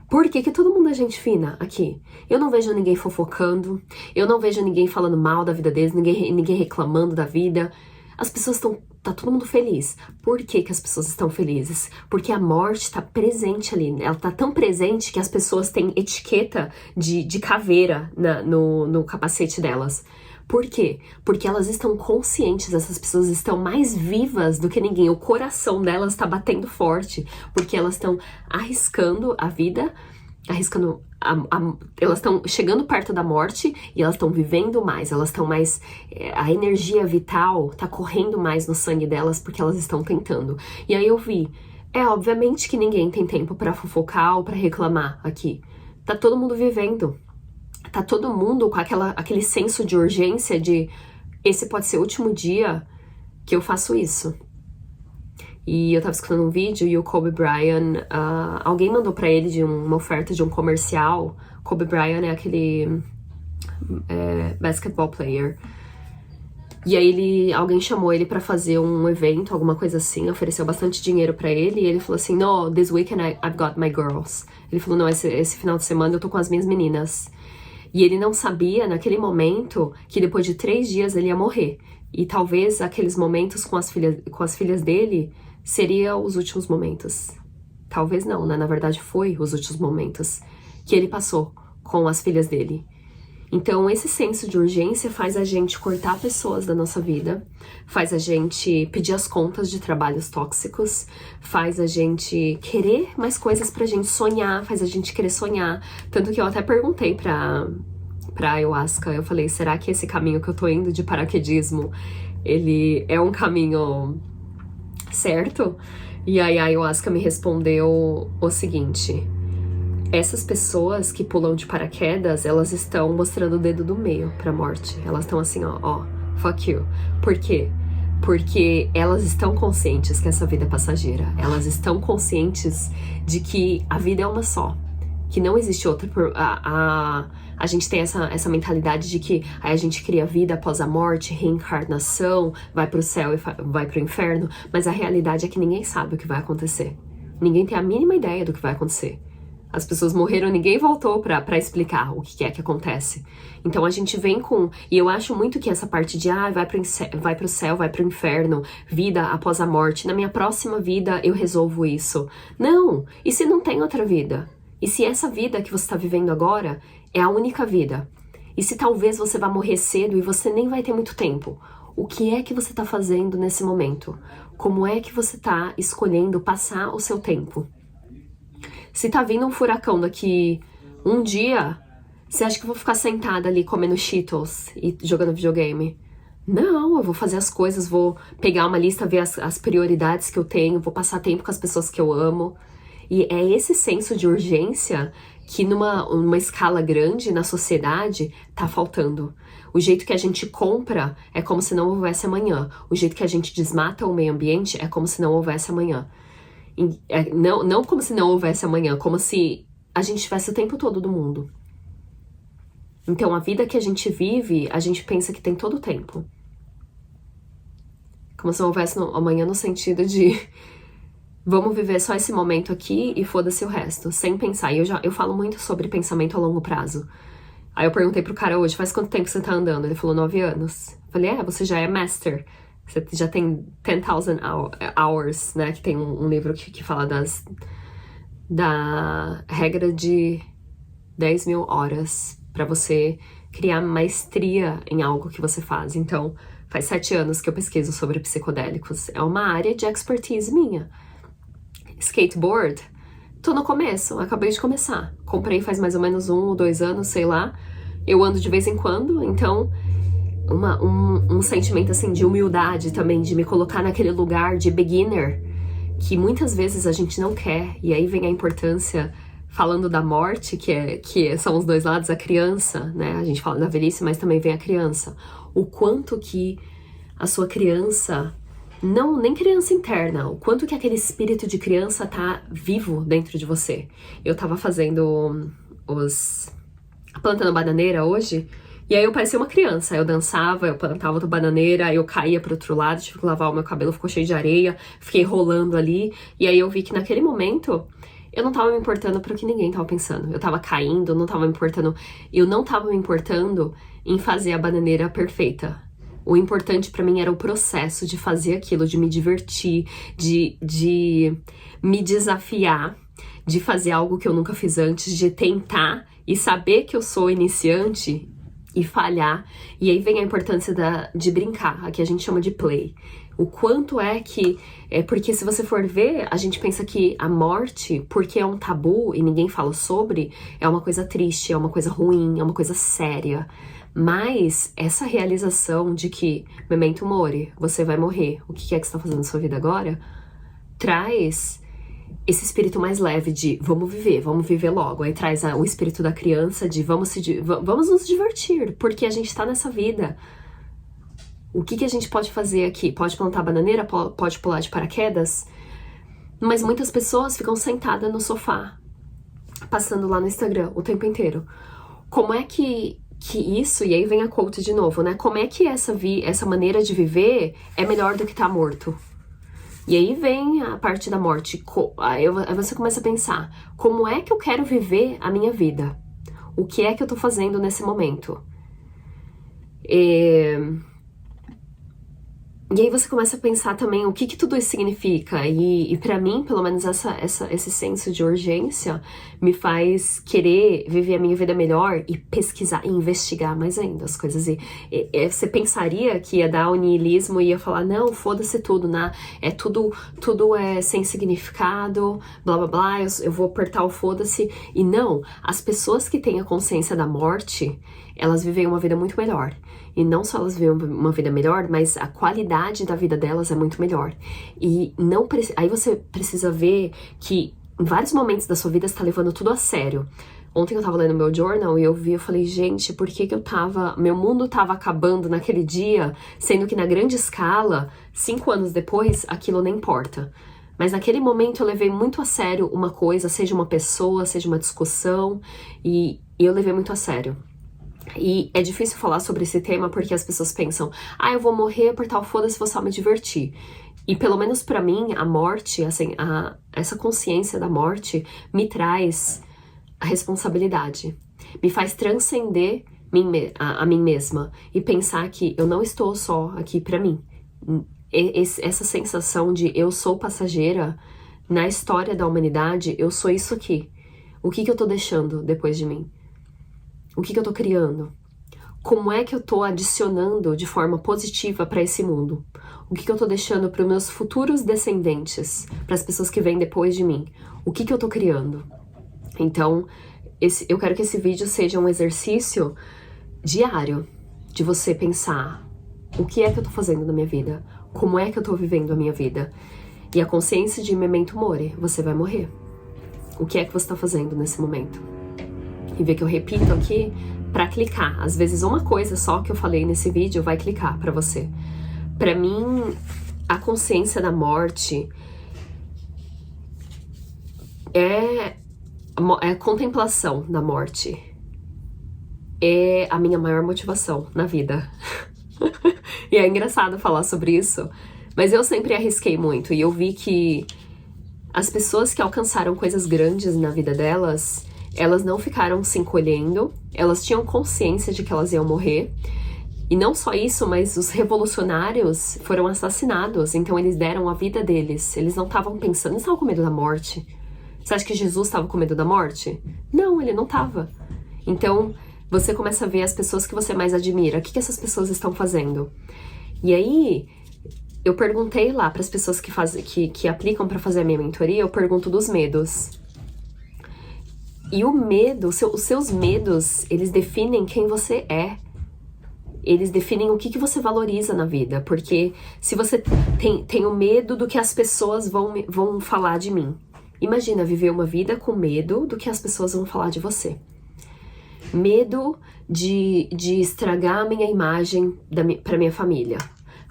por que todo mundo é gente fina aqui? Eu não vejo ninguém fofocando, eu não vejo ninguém falando mal da vida deles, ninguém reclamando da vida. As pessoas tá todo mundo feliz. Por que que as pessoas estão felizes? Porque a morte tá presente ali. Ela tá tão presente que as pessoas têm etiqueta de caveira no capacete delas. Por quê? Porque elas estão conscientes, essas pessoas estão mais vivas do que ninguém. O coração delas tá batendo forte, porque elas estão arriscando a vida, arriscando elas estão chegando perto da morte e elas estão vivendo mais, elas estão mais, a energia vital tá correndo mais no sangue delas porque elas estão tentando. E aí eu vi, obviamente que ninguém tem tempo pra fofocar ou pra reclamar aqui. Tá todo mundo vivendo. Tá todo mundo com aquele senso de urgência de esse pode ser o último dia que eu faço isso. E eu tava escutando um vídeo e o Kobe Bryant, alguém mandou pra ele uma oferta de um comercial. Kobe Bryant é aquele basketball player. E aí alguém chamou ele pra fazer um evento, alguma coisa assim, ofereceu bastante dinheiro pra ele. E ele falou assim, no, this weekend I've got my girls. Ele falou, não, esse final de semana eu tô com as minhas meninas. E ele não sabia, naquele momento, que depois de 3 dias ele ia morrer. E talvez aqueles momentos com as filhas dele seriam os últimos momentos. Talvez não, né? Na verdade, foi os últimos momentos que ele passou com as filhas dele. Então, esse senso de urgência faz a gente cortar pessoas da nossa vida, faz a gente pedir as contas de trabalhos tóxicos, faz a gente querer mais coisas pra gente sonhar, faz a gente querer sonhar. Tanto que eu até perguntei pra ayahuasca, eu falei, será que esse caminho que eu tô indo de paraquedismo, ele é um caminho certo? E aí a ayahuasca me respondeu o seguinte: essas pessoas que pulam de paraquedas, elas estão mostrando o dedo do meio pra morte. Elas estão assim, ó, fuck you. Por quê? Porque elas estão conscientes que essa vida é passageira. Elas estão conscientes de que a vida é uma só. Que não existe outra. A gente tem essa mentalidade de que aí a gente cria vida após a morte, reencarnação, vai pro céu e vai pro inferno. Mas a realidade é que ninguém sabe o que vai acontecer. Ninguém tem a mínima ideia do que vai acontecer. As pessoas morreram, ninguém voltou pra explicar o que é que acontece. Então a gente vem com... E eu acho muito que essa parte de vai pro céu, vai pro inferno, vida após a morte, na minha próxima vida eu resolvo isso. Não! E se não tem outra vida? E se essa vida que você tá vivendo agora é a única vida? E se talvez você vá morrer cedo e você nem vai ter muito tempo? O que é que você tá fazendo nesse momento? Como é que você tá escolhendo passar o seu tempo? Se tá vindo um furacão daqui um dia, você acha que eu vou ficar sentada ali comendo Cheetos e jogando videogame? Não, eu vou fazer as coisas, vou pegar uma lista, ver as prioridades que eu tenho, vou passar tempo com as pessoas que eu amo. E é esse senso de urgência que numa escala grande na sociedade tá faltando. O jeito que a gente compra é como se não houvesse amanhã. O jeito que a gente desmata o meio ambiente é como se não houvesse amanhã. Não como se não houvesse amanhã, como se a gente tivesse o tempo todo do mundo. Então, a vida que a gente vive, a gente pensa que tem todo o tempo. Como se não houvesse amanhã no sentido de vamos viver só esse momento aqui e foda-se o resto, sem pensar. E eu falo muito sobre pensamento a longo prazo. Aí eu perguntei pro cara hoje, faz quanto tempo você tá andando? Ele falou 9 anos. Eu falei, você já é master. Você já tem 10,000 hours, né? Que tem um livro que fala da regra de 10.000 horas pra você criar maestria em algo que você faz. Então, faz 7 anos que eu pesquiso sobre psicodélicos. É uma área de expertise minha. Skateboard, tô no começo, acabei de começar. Comprei faz mais ou menos 1 ou 2 anos, sei lá. Eu ando de vez em quando, então... Um sentimento assim de humildade também, de me colocar naquele lugar de beginner que muitas vezes a gente não quer. E aí vem a importância, falando da morte, que são os dois lados, a criança, né? A gente fala da velhice, mas também vem a criança. O quanto que a sua criança, nem criança interna, o quanto que aquele espírito de criança tá vivo dentro de você. Eu tava fazendo plantando bananeira hoje. E aí eu parecia uma criança, eu dançava, eu plantava outra bananeira, aí eu caía pro outro lado, tive que lavar o meu cabelo, ficou cheio de areia, fiquei rolando ali, e aí eu vi que naquele momento eu não tava me importando pro que ninguém tava pensando. Eu tava caindo, eu não tava me importando em fazer a bananeira perfeita. O importante pra mim era o processo de fazer aquilo, de me divertir, de me desafiar, de fazer algo que eu nunca fiz antes, de tentar e saber que eu sou iniciante e falhar. E aí vem a importância de brincar, aqui a gente chama de play. O quanto é que... porque se você for ver, a gente pensa que a morte, porque é um tabu e ninguém fala sobre, é uma coisa triste, é uma coisa ruim, é uma coisa séria. Mas essa realização de que, memento mori, você vai morrer, o que é que você está fazendo na sua vida agora, traz esse espírito mais leve de vamos viver logo. Aí traz o espírito da criança de vamos nos divertir, porque a gente tá nessa vida. O que a gente pode fazer aqui? Pode plantar bananeira? Pode pular de paraquedas? Mas muitas pessoas ficam sentadas no sofá, passando lá no Instagram o tempo inteiro. Como é que isso, e aí vem a quote de novo, né? Como é que essa maneira de viver é melhor do que estar morto? E aí vem a parte da morte. Aí você começa a pensar, como é que eu quero viver a minha vida? O que é que eu tô fazendo nesse momento? E aí você começa a pensar também o que tudo isso significa. E pra mim, pelo menos esse senso de urgência me faz querer viver a minha vida melhor e pesquisar e investigar mais ainda as coisas. E você pensaria que ia dar o niilismo e ia falar, não, foda-se tudo, né? Tudo é sem significado, blá blá blá, eu vou apertar o foda-se. E não, as pessoas que têm a consciência da morte, elas vivem uma vida muito melhor. E não só elas vivem uma vida melhor, mas a qualidade da vida delas é muito melhor. E aí você precisa ver que em vários momentos da sua vida você tá levando tudo a sério. Ontem eu tava lendo meu journal e eu falei, gente, por que meu mundo tava acabando naquele dia, sendo que na grande escala, 5 anos depois, aquilo nem importa. Mas naquele momento eu levei muito a sério uma coisa, seja uma pessoa, seja uma discussão, e eu levei muito a sério. E é difícil falar sobre esse tema porque as pessoas pensam, eu vou morrer por tal foda-se, vou só me divertir. E pelo menos pra mim, a morte, assim, essa consciência da morte me traz a responsabilidade. Me faz transcender a mim mesma e pensar que eu não estou só aqui pra mim. Essa sensação de eu sou passageira na história da humanidade, eu sou isso aqui. O que eu tô deixando depois de mim? O que eu tô criando? Como é que eu tô adicionando de forma positiva para esse mundo? O que eu tô deixando para os meus futuros descendentes, para as pessoas que vêm depois de mim? O que eu tô criando? Então, eu quero que esse vídeo seja um exercício diário de você pensar o que é que eu tô fazendo na minha vida? Como é que eu tô vivendo a minha vida? E a consciência de memento mori, você vai morrer. O que é que você tá fazendo nesse momento? E ver que eu repito aqui pra clicar. Às vezes uma coisa só que eu falei nesse vídeo vai clicar pra você. Pra mim, a consciência da morte é a contemplação da morte. É a minha maior motivação na vida. E é engraçado falar sobre isso, mas eu sempre arrisquei muito. E eu vi que as pessoas que alcançaram coisas grandes na vida delas, elas não ficaram se encolhendo, elas tinham consciência de que elas iam morrer. E não só isso, mas os revolucionários foram assassinados, então eles deram a vida deles. Eles não estavam pensando, eles estavam com medo da morte. Você acha que Jesus estava com medo da morte? Não, ele não estava. Então, você começa a ver as pessoas que você mais admira. O que essas pessoas estão fazendo? E aí, eu perguntei lá para as pessoas que aplicam para fazer a minha mentoria, eu pergunto dos medos. E o medo, os seus medos, eles definem quem você é. Eles definem o que você valoriza na vida. Porque se você tem o medo do que as pessoas vão falar de mim. Imagina viver uma vida com medo do que as pessoas vão falar de você. Medo de estragar a minha imagem pra minha família.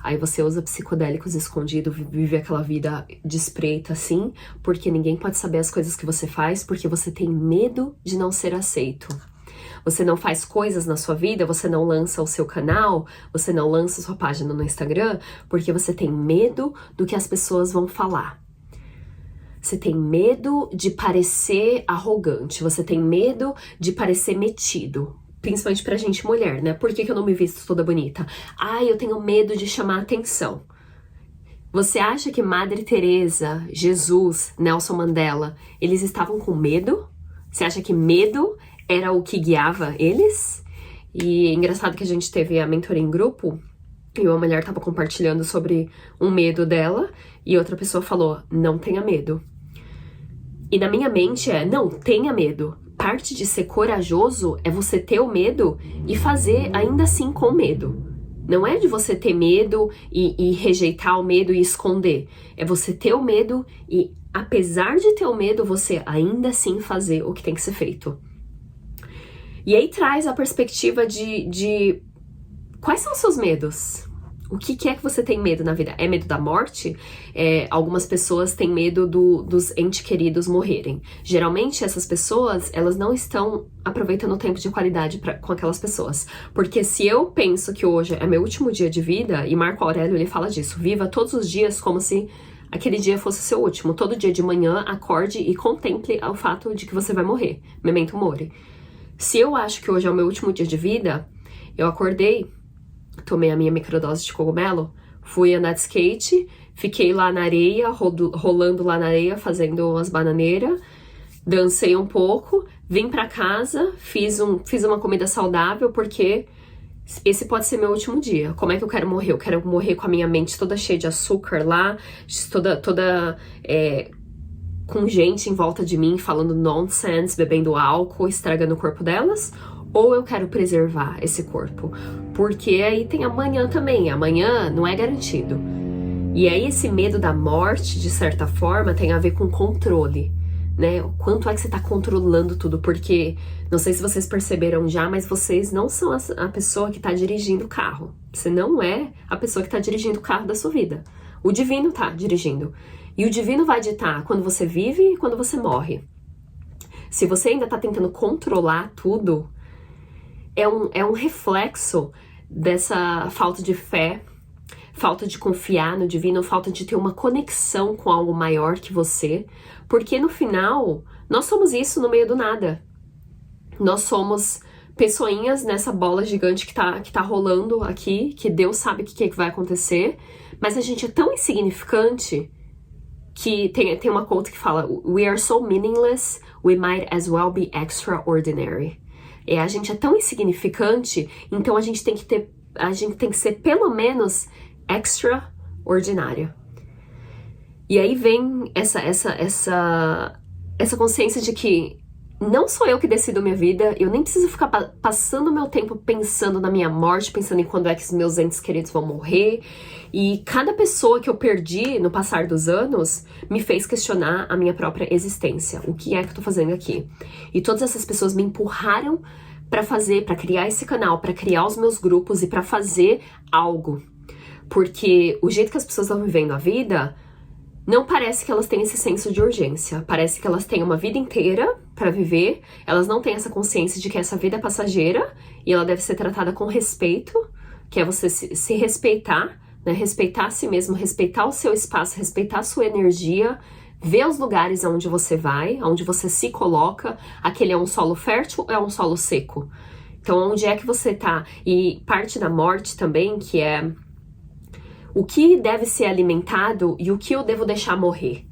Aí você usa psicodélicos escondidos, vive aquela vida de espreita assim, porque ninguém pode saber as coisas que você faz, porque você tem medo de não ser aceito. Você não faz coisas na sua vida, você não lança o seu canal, você não lança sua página no Instagram, porque você tem medo do que as pessoas vão falar. Você tem medo de parecer arrogante, você tem medo de parecer metido. principalmente pra gente mulher, né? Por que eu não me visto toda bonita? Eu tenho medo de chamar atenção. Você acha que Madre Teresa, Jesus, Nelson Mandela, eles estavam com medo? Você acha que medo era o que guiava eles? E é engraçado que a gente teve a mentoria em grupo e uma mulher estava compartilhando sobre um medo dela e outra pessoa falou, não tenha medo. E na minha mente não, tenha medo. Parte de ser corajoso é você ter o medo e fazer ainda assim com medo. Não é de você ter medo e rejeitar o medo e esconder. É você ter o medo e, apesar de ter o medo, você ainda assim fazer o que tem que ser feito. E aí traz a perspectiva de quais são os seus medos? O que é que você tem medo na vida? É medo da morte? Algumas pessoas têm medo dos entes queridos morrerem. Geralmente, essas pessoas, elas não estão aproveitando o tempo de qualidade com aquelas pessoas. Porque se eu penso que hoje é meu último dia de vida, e Marco Aurélio, ele fala disso, viva todos os dias como se aquele dia fosse o seu último. Todo dia de manhã, acorde e contemple o fato de que você vai morrer. Memento mori. Se eu acho que hoje é o meu último dia de vida, eu acordei, tomei a minha microdose de cogumelo, fui andar de skate, fiquei lá na areia, rolando lá na areia, fazendo umas bananeiras, dancei um pouco, vim pra casa, fiz uma comida saudável, porque esse pode ser meu último dia. Como é que eu quero morrer? Eu quero morrer com a minha mente toda cheia de açúcar lá, toda com gente em volta de mim falando nonsense, bebendo álcool, estragando o corpo delas? Ou eu quero preservar esse corpo? Porque aí tem amanhã também. Amanhã não é garantido. E aí esse medo da morte, de certa forma, tem a ver com controle, né? O quanto é que você tá controlando tudo? Porque, não sei se vocês perceberam já, mas vocês não são a pessoa que tá dirigindo o carro. Você não é a pessoa que tá dirigindo o carro da sua vida. O divino tá dirigindo. E o divino vai ditar quando você vive e quando você morre. Se você ainda tá tentando controlar tudo, é um reflexo dessa falta de fé, falta de confiar no divino, falta de ter uma conexão com algo maior que você, porque no final, nós somos isso no meio do nada. Nós somos pessoinhas nessa bola gigante que tá rolando aqui, que Deus sabe o que vai acontecer, mas a gente é tão insignificante que tem uma quote que fala, we are so meaningless, we might as well be extraordinary. A gente é tão insignificante, então a gente tem que ser pelo menos extraordinário. E aí vem essa consciência de que não sou eu que decido a minha vida, eu nem preciso ficar passando meu tempo pensando na minha morte, pensando em quando é que os meus entes queridos vão morrer. E cada pessoa que eu perdi no passar dos anos me fez questionar a minha própria existência. O que é que eu tô fazendo aqui? E todas essas pessoas me empurraram para criar esse canal, para criar os meus grupos e para fazer algo. Porque o jeito que as pessoas estão vivendo a vida, não parece que elas têm esse senso de urgência. Parece que elas têm uma vida inteira para viver, elas não têm essa consciência de que essa vida é passageira e ela deve ser tratada com respeito, que é você se respeitar, né? Respeitar a si mesmo, respeitar o seu espaço, respeitar a sua energia, ver os lugares onde você vai, onde você se coloca. Aquele é um solo fértil ou é um solo seco? Então, onde é que você tá? E parte da morte também, que é o que deve ser alimentado e o que eu devo deixar morrer.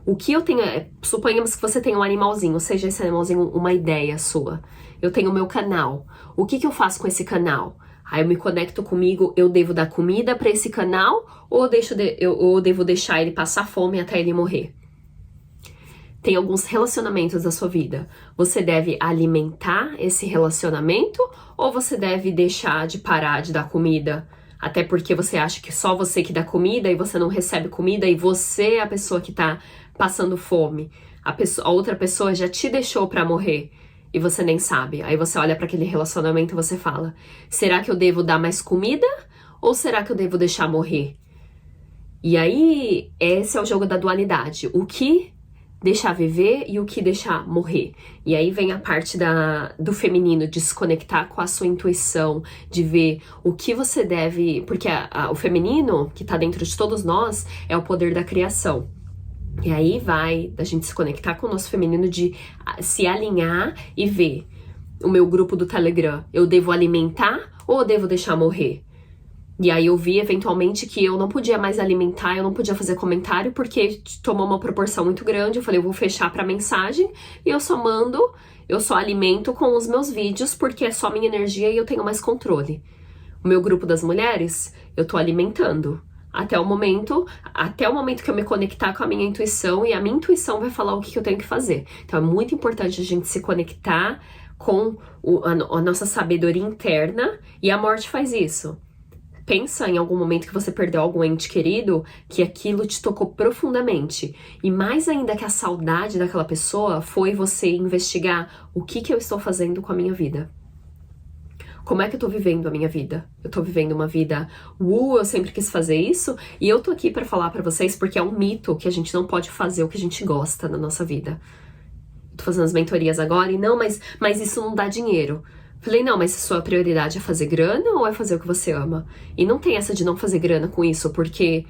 O que eu tenho... Suponhamos que você tem um animalzinho, seja esse animalzinho uma ideia sua. Eu tenho o meu canal. O que eu faço com esse canal? Aí eu me conecto comigo, eu devo dar comida para esse canal ou eu devo deixar ele passar fome até ele morrer? Tem alguns relacionamentos da sua vida. Você deve alimentar esse relacionamento ou você deve deixar de parar de dar comida? Até porque você acha que só você que dá comida e você não recebe comida e você é a pessoa que tá passando fome. A outra pessoa já te deixou pra morrer e você nem sabe. Aí você olha pra aquele relacionamento e você fala, será que eu devo dar mais comida ou será que eu devo deixar morrer? E aí, esse é o jogo da dualidade. O que deixar viver e o que deixar morrer. E aí vem a parte do feminino, de se conectar com a sua intuição, de ver o que você deve... Porque o feminino, que tá dentro de todos nós, é o poder da criação. E aí vai da gente se conectar com o nosso feminino, de se alinhar e ver o meu grupo do Telegram? Eu devo alimentar ou eu devo deixar morrer? E aí eu vi eventualmente que eu não podia mais alimentar, eu não podia fazer comentário porque tomou uma proporção muito grande. Eu falei, eu vou fechar pra mensagem e eu só alimento com os meus vídeos porque é só minha energia e eu tenho mais controle. O meu grupo das mulheres, eu tô alimentando. Até o momento que eu me conectar com a minha intuição, e a minha intuição vai falar o que eu tenho que fazer. Então é muito importante a gente se conectar com a nossa sabedoria interna, e a morte faz isso. Pensa em algum momento que você perdeu algum ente querido, que aquilo te tocou profundamente. E mais ainda que a saudade daquela pessoa foi você investigar o que eu estou fazendo com a minha vida. Como é que eu tô vivendo a minha vida? Eu tô vivendo uma vida, eu sempre quis fazer isso, e eu tô aqui pra falar pra vocês porque é um mito que a gente não pode fazer o que a gente gosta na nossa vida. Tô fazendo as mentorias agora e não, mas isso não dá dinheiro. Falei, não, mas a sua prioridade é fazer grana ou é fazer o que você ama? E não tem essa de não fazer grana com isso, porque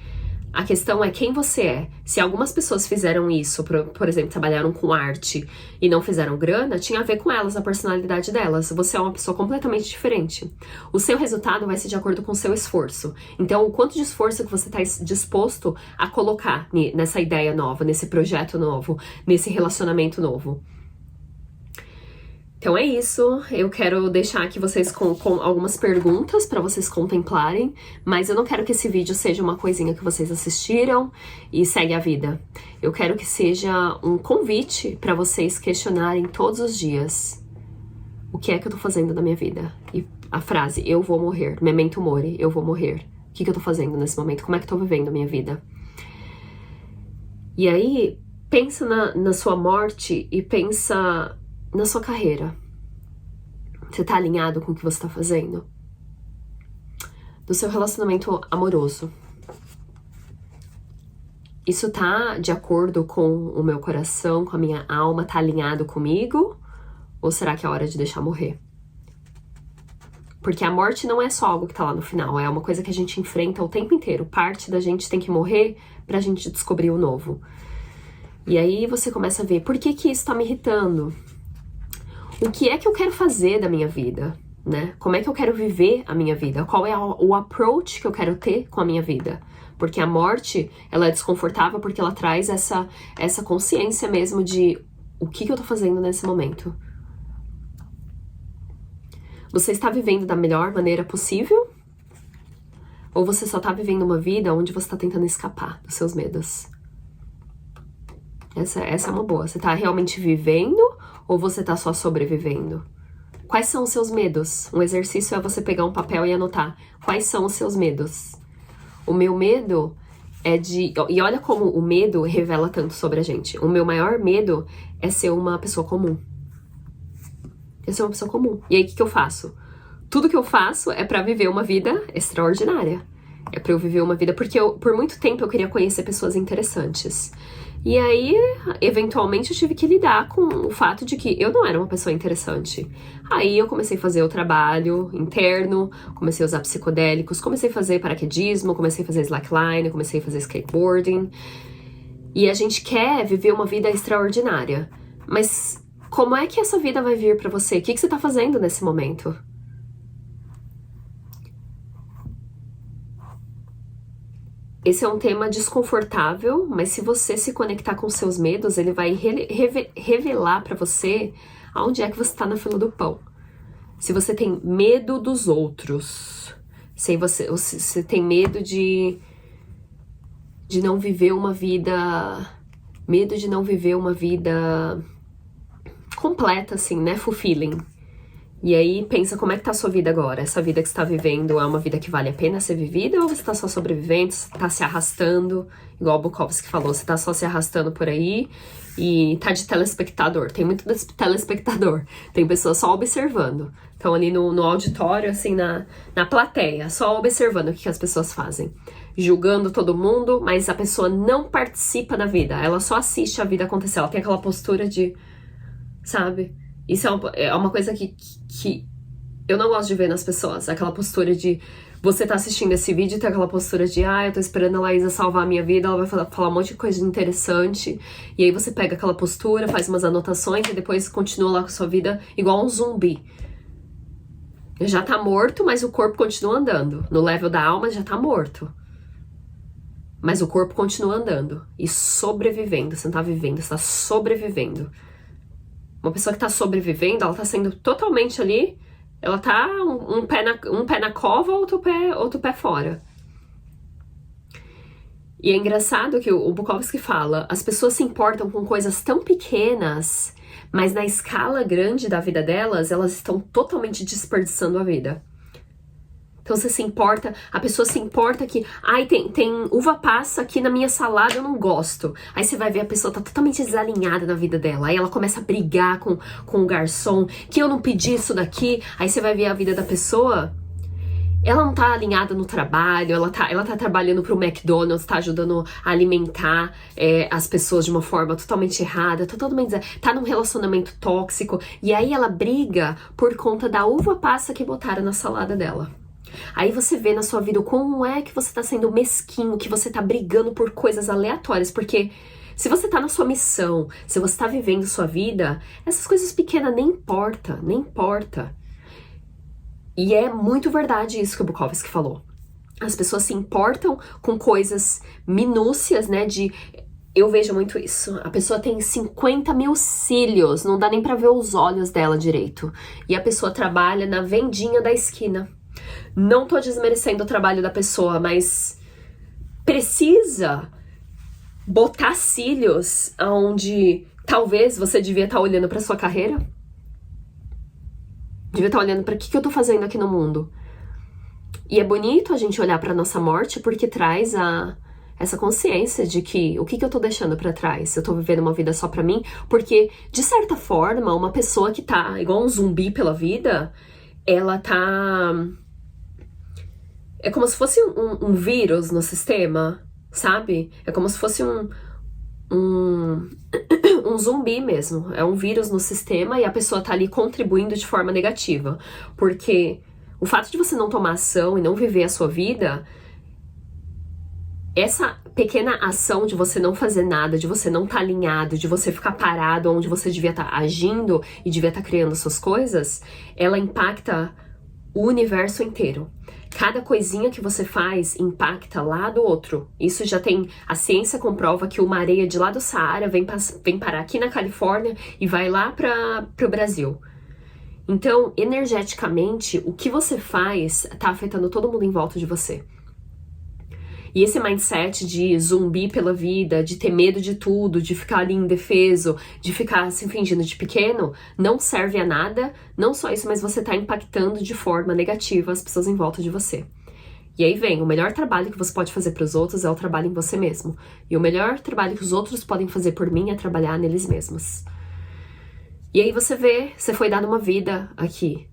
a questão é quem você é. Se algumas pessoas fizeram isso, por exemplo, trabalharam com arte e não fizeram grana, tinha a ver com elas, a personalidade delas. Você é uma pessoa completamente diferente. O seu resultado vai ser de acordo com o seu esforço. Então, o quanto de esforço que você está disposto a colocar nessa ideia nova, nesse projeto novo, nesse relacionamento novo. Então é isso, eu quero deixar aqui vocês com algumas perguntas para vocês contemplarem, mas eu não quero que esse vídeo seja uma coisinha que vocês assistiram e segue a vida. Eu quero que seja um convite para vocês questionarem todos os dias o que é que eu tô fazendo na minha vida. E a frase, eu vou morrer, memento mori, eu vou morrer. O que eu tô fazendo nesse momento? Como é que eu tô vivendo a minha vida? E aí, pensa na sua morte e pensa na sua carreira. Você tá alinhado com o que você tá fazendo? Do seu relacionamento amoroso. Isso tá de acordo com o meu coração, com a minha alma? Tá alinhado comigo? Ou será que é hora de deixar morrer? Porque a morte não é só algo que tá lá no final. É uma coisa que a gente enfrenta o tempo inteiro. Parte da gente tem que morrer pra gente descobrir o novo. E aí você começa a ver, por que isso tá me irritando? O que é que eu quero fazer da minha vida, né? Como é que eu quero viver a minha vida? Qual é o approach que eu quero ter com a minha vida? Porque a morte, ela é desconfortável porque ela traz essa consciência mesmo de o que eu tô fazendo nesse momento. Você está vivendo da melhor maneira possível? Ou você só tá vivendo uma vida onde você tá tentando escapar dos seus medos? Essa é uma boa. Você tá realmente vivendo ou você tá só sobrevivendo? Quais são os seus medos? Um exercício é você pegar um papel e anotar. Quais são os seus medos? O meu medo é de... E olha como o medo revela tanto sobre a gente. O meu maior medo é ser uma pessoa comum. É ser uma pessoa comum. E aí, o que eu faço? Tudo que eu faço é pra viver uma vida extraordinária. É pra eu viver uma vida... Porque por muito tempo eu queria conhecer pessoas interessantes. E aí, eventualmente, eu tive que lidar com o fato de que eu não era uma pessoa interessante. Aí eu comecei a fazer o trabalho interno, comecei a usar psicodélicos, comecei a fazer paraquedismo, comecei a fazer slackline, comecei a fazer skateboarding. E a gente quer viver uma vida extraordinária. Mas como é que essa vida vai vir pra você? O que você tá fazendo nesse momento? Esse é um tema desconfortável, mas se você se conectar com seus medos, ele vai revelar pra você aonde é que você tá na fila do pão. Se você tem medo dos outros, se você tem medo de não viver uma vida... Medo de não viver uma vida completa, assim, né? Fulfilling. E aí, pensa como é que tá a sua vida agora. Essa vida que você tá vivendo é uma vida que vale a pena ser vivida? Ou você tá só sobrevivendo, você tá se arrastando? Igual o Bukowski falou, você tá só se arrastando por aí e tá de telespectador. Tem muito desse telespectador. Tem pessoas só observando. Então ali no auditório, assim, na plateia, só observando o que as pessoas fazem. Julgando todo mundo, mas a pessoa não participa da vida. Ela só assiste a vida acontecer. Ela tem aquela postura de... Sabe? Isso é uma coisa que Eu não gosto de ver nas pessoas aquela postura de você tá assistindo esse vídeo e tem aquela postura de eu tô esperando a Laísa salvar a minha vida, ela vai falar um monte de coisa interessante, e aí você pega aquela postura, faz umas anotações e depois continua lá com a sua vida igual um zumbi. Já tá morto, mas o corpo continua andando. No level da alma já tá morto. Mas o corpo continua andando e sobrevivendo. Você não tá vivendo, você tá sobrevivendo. Uma pessoa que tá sobrevivendo, ela tá sendo totalmente ali, ela tá um pé na cova, outro pé fora. E é engraçado que o Bukowski fala, as pessoas se importam com coisas tão pequenas, mas na escala grande da vida delas, elas estão totalmente desperdiçando a vida. Então você se importa, a pessoa se importa que, tem uva passa aqui na minha salada, eu não gosto. Aí você vai ver a pessoa tá totalmente desalinhada na vida dela. Aí ela começa a brigar com o garçom, que eu não pedi isso daqui. Aí você vai ver a vida da pessoa, ela não tá alinhada no trabalho, ela tá trabalhando pro McDonald's, tá ajudando a alimentar as pessoas de uma forma totalmente errada, tá num relacionamento tóxico. E aí ela briga por conta da uva passa que botaram na salada dela. Aí você vê na sua vida como é que você tá sendo mesquinho, que você tá brigando por coisas aleatórias, porque se você tá na sua missão, se você tá vivendo sua vida, essas coisas pequenas nem importa. E é muito verdade isso que o Bukowski falou. As pessoas se importam com coisas minúcias, né, eu vejo muito isso. A pessoa tem 50 mil cílios, não dá nem pra ver os olhos dela direito. E a pessoa trabalha na vendinha da esquina. Não tô desmerecendo o trabalho da pessoa, mas precisa botar cílios onde talvez você devia estar olhando pra sua carreira? Devia estar olhando pra que eu tô fazendo aqui no mundo? E é bonito a gente olhar pra nossa morte porque traz essa consciência de que o que eu tô deixando pra trás? Eu tô vivendo uma vida só pra mim? Porque, de certa forma, uma pessoa que tá igual um zumbi pela vida, ela tá... É como se fosse um vírus no sistema, sabe? É como se fosse um zumbi mesmo. É um vírus no sistema e a pessoa tá ali contribuindo de forma negativa. Porque o fato de você não tomar ação e não viver a sua vida, essa pequena ação de você não fazer nada, de você não estar alinhado, de você ficar parado onde você devia estar agindo e devia estar criando suas coisas, ela impacta o universo inteiro. Cada coisinha que você faz impacta lá do outro. Isso já tem... A ciência comprova que uma areia de lá do Saara vem parar aqui na Califórnia e vai lá para o Brasil. Então, energeticamente, o que você faz tá afetando todo mundo em volta de você. E esse mindset de zumbi pela vida, de ter medo de tudo, de ficar ali indefeso, de ficar se fingindo de pequeno, não serve a nada. Não só isso, mas você tá impactando de forma negativa as pessoas em volta de você. E aí vem, o melhor trabalho que você pode fazer para os outros é o trabalho em você mesmo. E o melhor trabalho que os outros podem fazer por mim é trabalhar neles mesmos. E aí você vê, você foi dado uma vida aqui.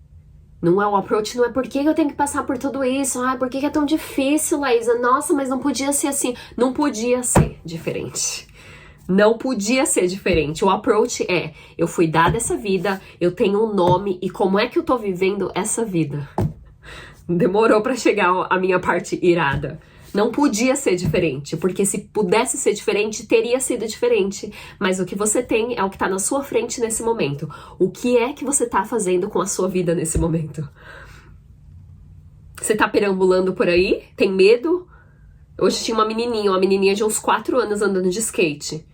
Não é o approach, não é por que eu tenho que passar por tudo isso, por que é tão difícil, Laísa? Nossa, mas não podia ser assim. Não podia ser diferente. Não podia ser diferente. O approach é, eu fui dada essa vida, eu tenho um nome e como é que eu tô vivendo essa vida? Demorou pra chegar a minha parte irada. Não podia ser diferente, porque se pudesse ser diferente, teria sido diferente. Mas o que você tem é o que tá na sua frente nesse momento. O que é que você tá fazendo com a sua vida nesse momento? Você tá perambulando por aí? Tem medo? Hoje tinha uma menininha de uns 4 anos andando de skate.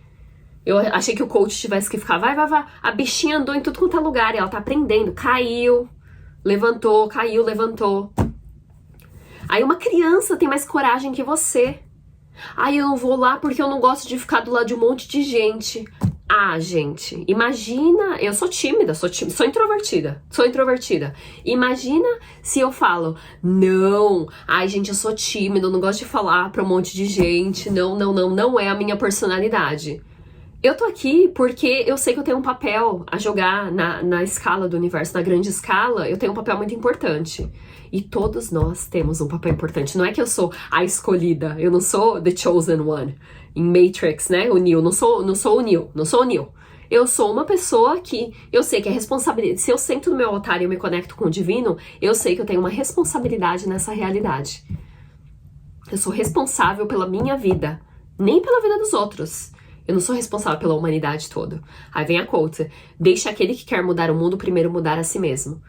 Eu achei que o coach tivesse que ficar, vai. A bichinha andou em tudo quanto é lugar e ela tá aprendendo. Caiu, levantou, caiu, levantou. Aí uma criança tem mais coragem que você. Aí eu não vou lá porque eu não gosto de ficar do lado de um monte de gente. Gente, imagina, eu sou tímida, sou introvertida. Imagina se eu falo, não, gente, eu sou tímida, eu não gosto de falar pra um monte de gente, não é a minha personalidade. Eu tô aqui porque eu sei que eu tenho um papel a jogar na escala do universo, na grande escala, eu tenho um papel muito importante. E todos nós temos um papel importante. Não é que eu sou a escolhida, eu não sou the chosen one. Em Matrix, né, o Neo, não sou o Neo. Eu sou uma pessoa que eu sei que é responsabilidade. Se eu sento no meu altar e eu me conecto com o divino, eu sei que eu tenho uma responsabilidade nessa realidade. Eu sou responsável pela minha vida, nem pela vida dos outros. Eu não sou responsável pela humanidade toda. Aí vem a quote: deixe aquele que quer mudar o mundo primeiro mudar a si mesmo.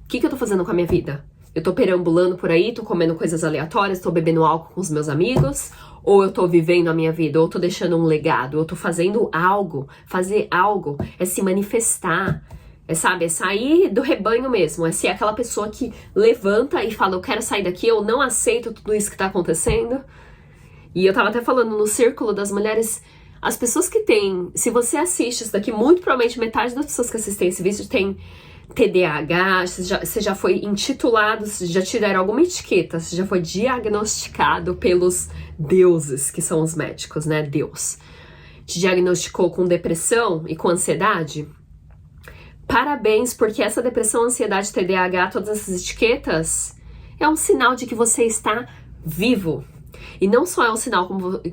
O que eu tô fazendo com a minha vida? Eu tô perambulando por aí, tô comendo coisas aleatórias, tô bebendo álcool com os meus amigos, ou eu tô vivendo a minha vida, ou eu tô deixando um legado, ou eu tô fazendo algo. Fazer algo é se manifestar, é, sabe, é sair do rebanho mesmo, é ser aquela pessoa que levanta e fala, eu quero sair daqui, eu não aceito tudo isso que tá acontecendo. E eu tava até falando no círculo das mulheres, as pessoas que têm, se você assiste isso daqui, muito provavelmente metade das pessoas que assistem esse vídeo tem TDAH, você já foi intitulado, já te deram alguma etiqueta, você já foi diagnosticado pelos deuses, que são os médicos, né? Deus. Te diagnosticou com depressão e com ansiedade? Parabéns, porque essa depressão, ansiedade, TDAH, todas essas etiquetas, é um sinal de que você está vivo. E não só é um sinal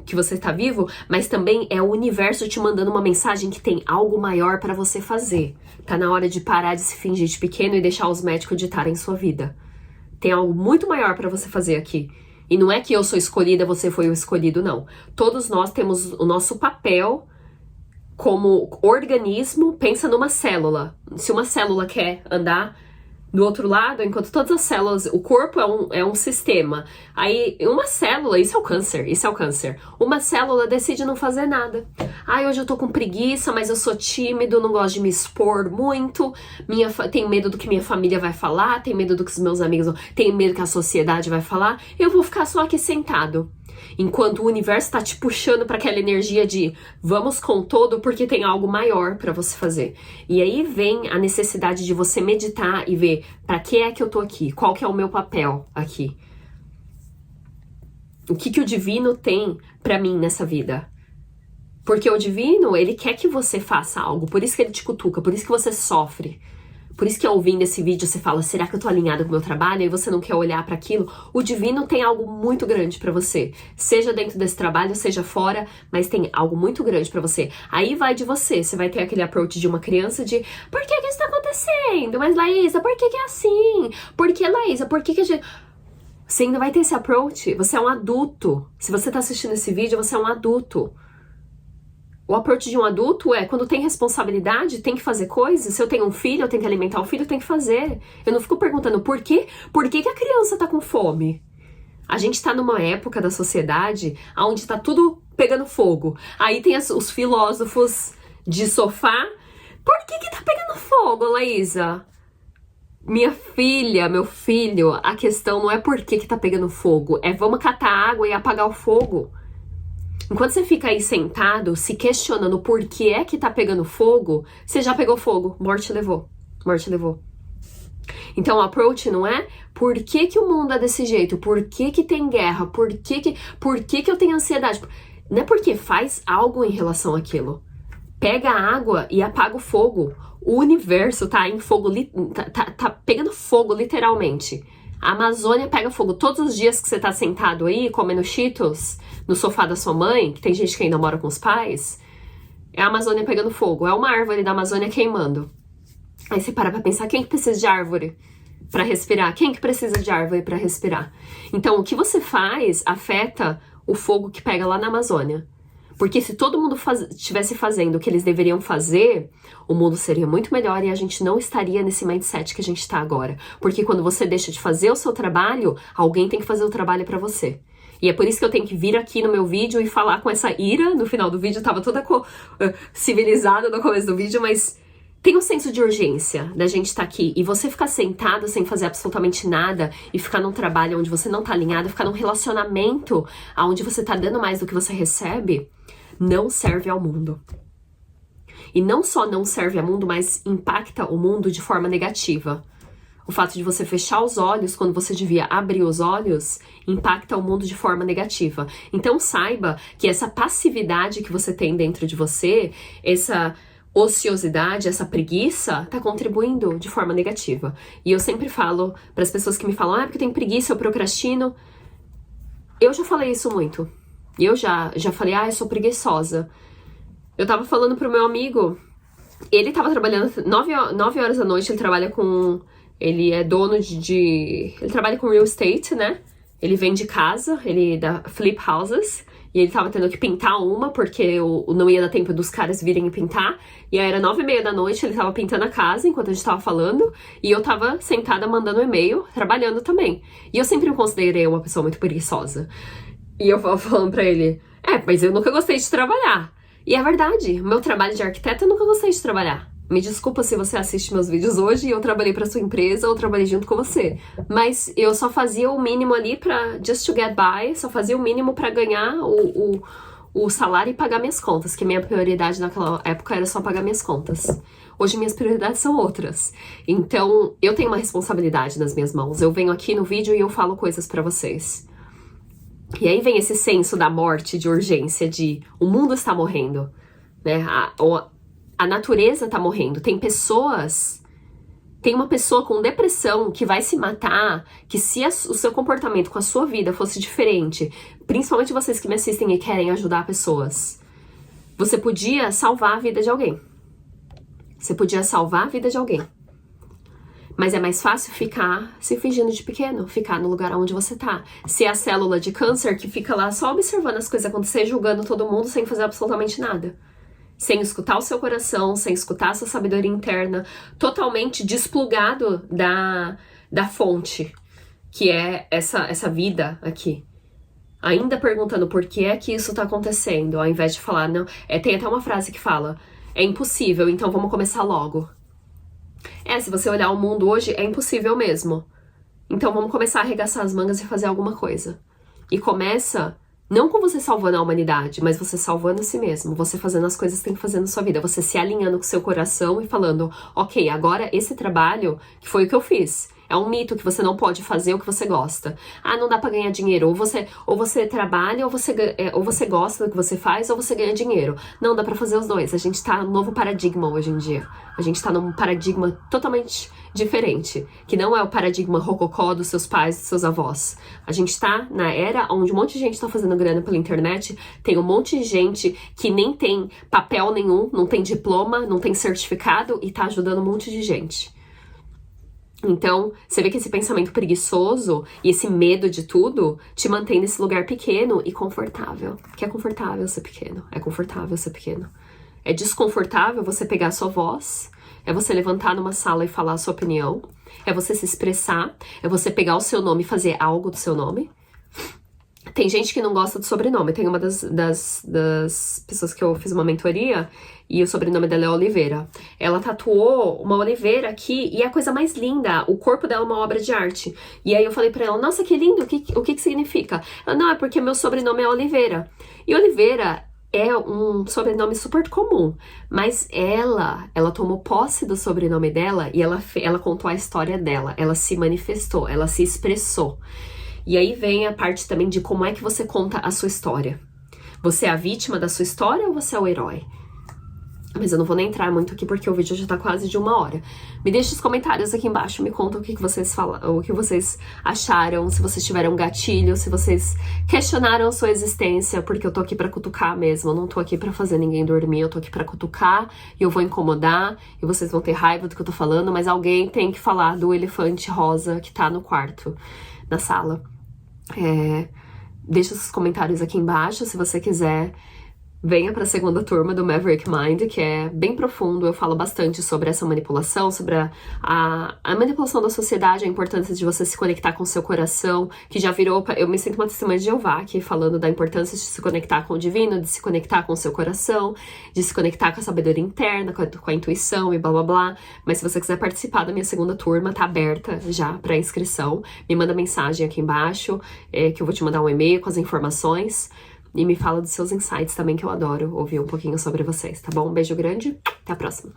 que você está vivo, mas também é o universo te mandando uma mensagem que tem algo maior para você fazer. Tá na hora de parar de se fingir de pequeno e deixar os médicos ditarem sua vida. Tem algo muito maior para você fazer aqui. E não é que eu sou escolhida, você foi o escolhido, não. Todos nós temos o nosso papel como organismo. Pensa numa célula. Se uma célula quer andar do outro lado, enquanto todas as células, o corpo é um sistema. Aí, uma célula, isso é o câncer. Uma célula decide não fazer nada. Ai, hoje eu tô com preguiça, mas eu sou tímido, não gosto de me expor muito, tenho medo do que minha família vai falar, tenho medo do que os meus amigos vão, tenho medo que a sociedade vai falar, eu vou ficar só aqui sentado. Enquanto o universo tá te puxando para aquela energia de vamos com todo porque tem algo maior para você fazer. E aí vem a necessidade de você meditar e ver para que é que eu tô aqui, qual que é o meu papel aqui. O que o divino tem para mim nessa vida? Porque o divino, ele quer que você faça algo, por isso que ele te cutuca, por isso que você sofre. Por isso que ouvindo esse vídeo você fala, será que eu tô alinhado com o meu trabalho? E você não quer olhar para aquilo. O divino tem algo muito grande para você. Seja dentro desse trabalho, seja fora, mas tem algo muito grande para você. Aí vai de você. Você vai ter aquele approach de uma criança de, por que isso tá acontecendo? Mas Laísa, por que é assim? Por que, Laísa, por que a gente... Você ainda vai ter esse approach. Você é um adulto. Se você tá assistindo esse vídeo, você é um adulto. O approach de um adulto é, quando tem responsabilidade, tem que fazer coisas. Se eu tenho um filho, eu tenho que alimentar o filho, eu tenho que fazer. Eu não fico perguntando por quê? Por que a criança tá com fome? A gente tá numa época da sociedade onde tá tudo pegando fogo. Aí tem os filósofos de sofá. Por que tá pegando fogo, Laísa? Minha filha, meu filho, a questão não é por que tá pegando fogo. É vamos catar água e apagar o fogo. Enquanto você fica aí sentado, se questionando por que é que tá pegando fogo, você já pegou fogo, morte levou, morte levou. Então o approach não é por que o mundo é desse jeito, por que tem guerra, por que eu tenho ansiedade. Não é porque faz algo em relação àquilo. Pega a água e apaga o fogo. O universo tá em fogo, tá pegando fogo literalmente. A Amazônia pega fogo todos os dias que você tá sentado aí, comendo Cheetos, no sofá da sua mãe, que tem gente que ainda mora com os pais, é a Amazônia pegando fogo, é uma árvore da Amazônia queimando. Aí você para pra pensar, quem que precisa de árvore pra respirar? Quem que precisa de árvore pra respirar? Então, o que você faz afeta o fogo que pega lá na Amazônia. Porque se todo mundo estivesse fazendo o que eles deveriam fazer, o mundo seria muito melhor e a gente não estaria nesse mindset que a gente tá agora. Porque quando você deixa de fazer o seu trabalho, alguém tem que fazer o trabalho pra você. E é por isso que eu tenho que vir aqui no meu vídeo e falar com essa ira. No final do vídeo eu tava toda civilizada no começo do vídeo, mas tem um senso de urgência da gente estar aqui. E você ficar sentado sem fazer absolutamente nada e ficar num trabalho onde você não tá alinhado, ficar num relacionamento onde você tá dando mais do que você recebe, não serve ao mundo. E não só não serve ao mundo, mas impacta o mundo de forma negativa. O fato de você fechar os olhos quando você devia abrir os olhos impacta o mundo de forma negativa. Então saiba que essa passividade que você tem dentro de você, essa ociosidade, essa preguiça, tá contribuindo de forma negativa. E eu sempre falo para as pessoas que me falam, porque eu tenho preguiça, eu procrastino. Eu já falei isso muito. Eu já falei, eu sou preguiçosa. Eu tava falando pro meu amigo Ele tava trabalhando 9 horas da noite, ele trabalha com... Ele é dono ele trabalha com real estate, né? Ele vende casa, ele dá flip houses. E ele tava tendo que pintar uma, porque não ia dar tempo dos caras virem e pintar. E aí era 9h30 da noite, ele tava pintando a casa enquanto a gente tava falando. E eu tava sentada mandando e-mail, trabalhando também. E eu sempre me considerei uma pessoa muito preguiçosa. E eu falando pra ele, mas eu nunca gostei de trabalhar. E é verdade, o meu trabalho de arquiteta eu nunca gostei de trabalhar. Me desculpa se você assiste meus vídeos hoje e eu trabalhei pra sua empresa ou trabalhei junto com você. Mas eu só fazia o mínimo ali pra just to get by, só fazia o mínimo pra ganhar o salário e pagar minhas contas, que minha prioridade naquela época era só pagar minhas contas. Hoje minhas prioridades são outras. Então, eu tenho uma responsabilidade nas minhas mãos. Eu venho aqui no vídeo e eu falo coisas pra vocês. E aí vem esse senso da morte, de urgência, de o mundo está morrendo, né? A natureza tá morrendo. Tem uma pessoa com depressão que vai se matar, que se o seu comportamento com a sua vida fosse diferente, principalmente vocês que me assistem e querem ajudar pessoas, você podia salvar a vida de alguém. Você podia salvar a vida de alguém. Mas é mais fácil ficar se fingindo de pequeno, ficar no lugar onde você tá. Ser a célula de câncer que fica lá só observando as coisas acontecer, julgando todo mundo sem fazer absolutamente nada. Sem escutar o seu coração, sem escutar a sua sabedoria interna, totalmente desplugado da fonte, que é essa vida aqui. Ainda perguntando por que é que isso tá acontecendo, ao invés de falar, não. Tem até uma frase que fala, é impossível, então vamos começar logo. Se você olhar o mundo hoje, é impossível mesmo. Então vamos começar a arregaçar as mangas e fazer alguma coisa. E começa... Não com você salvando a humanidade, mas você salvando a si mesmo. Você fazendo as coisas que tem que fazer na sua vida. Você se alinhando com o seu coração e falando, ok, agora esse trabalho, que foi o que eu fiz. É um mito que você não pode fazer o que você gosta. Não dá pra ganhar dinheiro. Ou você trabalha, ou você gosta do que você faz, ou você ganha dinheiro. Não, dá pra fazer os dois. A gente tá num novo paradigma hoje em dia. A gente tá num paradigma totalmente diferente. Que não é o paradigma rococó dos seus pais, dos seus avós. A gente tá na era onde um monte de gente tá fazendo grana pela internet. Tem um monte de gente que nem tem papel nenhum, não tem diploma, não tem certificado e tá ajudando um monte de gente. Então, você vê que esse pensamento preguiçoso e esse medo de tudo te mantém nesse lugar pequeno e confortável. Porque é confortável ser pequeno. É confortável ser pequeno. É desconfortável você pegar a sua voz, é você levantar numa sala e falar a sua opinião, é você se expressar, é você pegar o seu nome e fazer algo do seu nome. Tem gente que não gosta do sobrenome. Tem uma das pessoas que eu fiz uma mentoria e o sobrenome dela é Oliveira. Ela tatuou uma oliveira aqui e é a coisa mais linda. O corpo dela é uma obra de arte. E aí eu falei pra ela, nossa, que lindo, o que significa? Ela, não, é porque meu sobrenome é Oliveira. E Oliveira é um sobrenome super comum, mas ela tomou posse do sobrenome dela e ela contou a história dela. Ela se manifestou, ela se expressou. E aí vem a parte também de como é que você conta a sua história. Você é a vítima da sua história ou você é o herói? Mas eu não vou nem entrar muito aqui porque o vídeo já tá quase de 1 hora. Me deixa os comentários aqui embaixo, me conta o que vocês falaram, o que vocês acharam, se vocês tiveram gatilho, se vocês questionaram a sua existência, porque eu tô aqui pra cutucar mesmo, eu não tô aqui pra fazer ninguém dormir, eu tô aqui pra cutucar e eu vou incomodar e vocês vão ter raiva do que eu tô falando, mas alguém tem que falar do elefante rosa que tá no quarto, na sala. Deixa os comentários aqui embaixo, se você quiser. Venha para a segunda turma do Maverick Mind, que é bem profundo. Eu falo bastante sobre essa manipulação, sobre a manipulação da sociedade, a importância de você se conectar com o seu coração, que já virou... Eu me sinto uma testemunha de Jeová aqui, falando da importância de se conectar com o divino, de se conectar com o seu coração, de se conectar com a sabedoria interna, com a intuição e blá blá blá. Mas se você quiser participar da minha segunda turma, tá aberta já para inscrição. Me manda mensagem aqui embaixo, que eu vou te mandar um e-mail com as informações. E me fala dos seus insights também, que eu adoro ouvir um pouquinho sobre vocês, tá bom? Um beijo grande, até a próxima.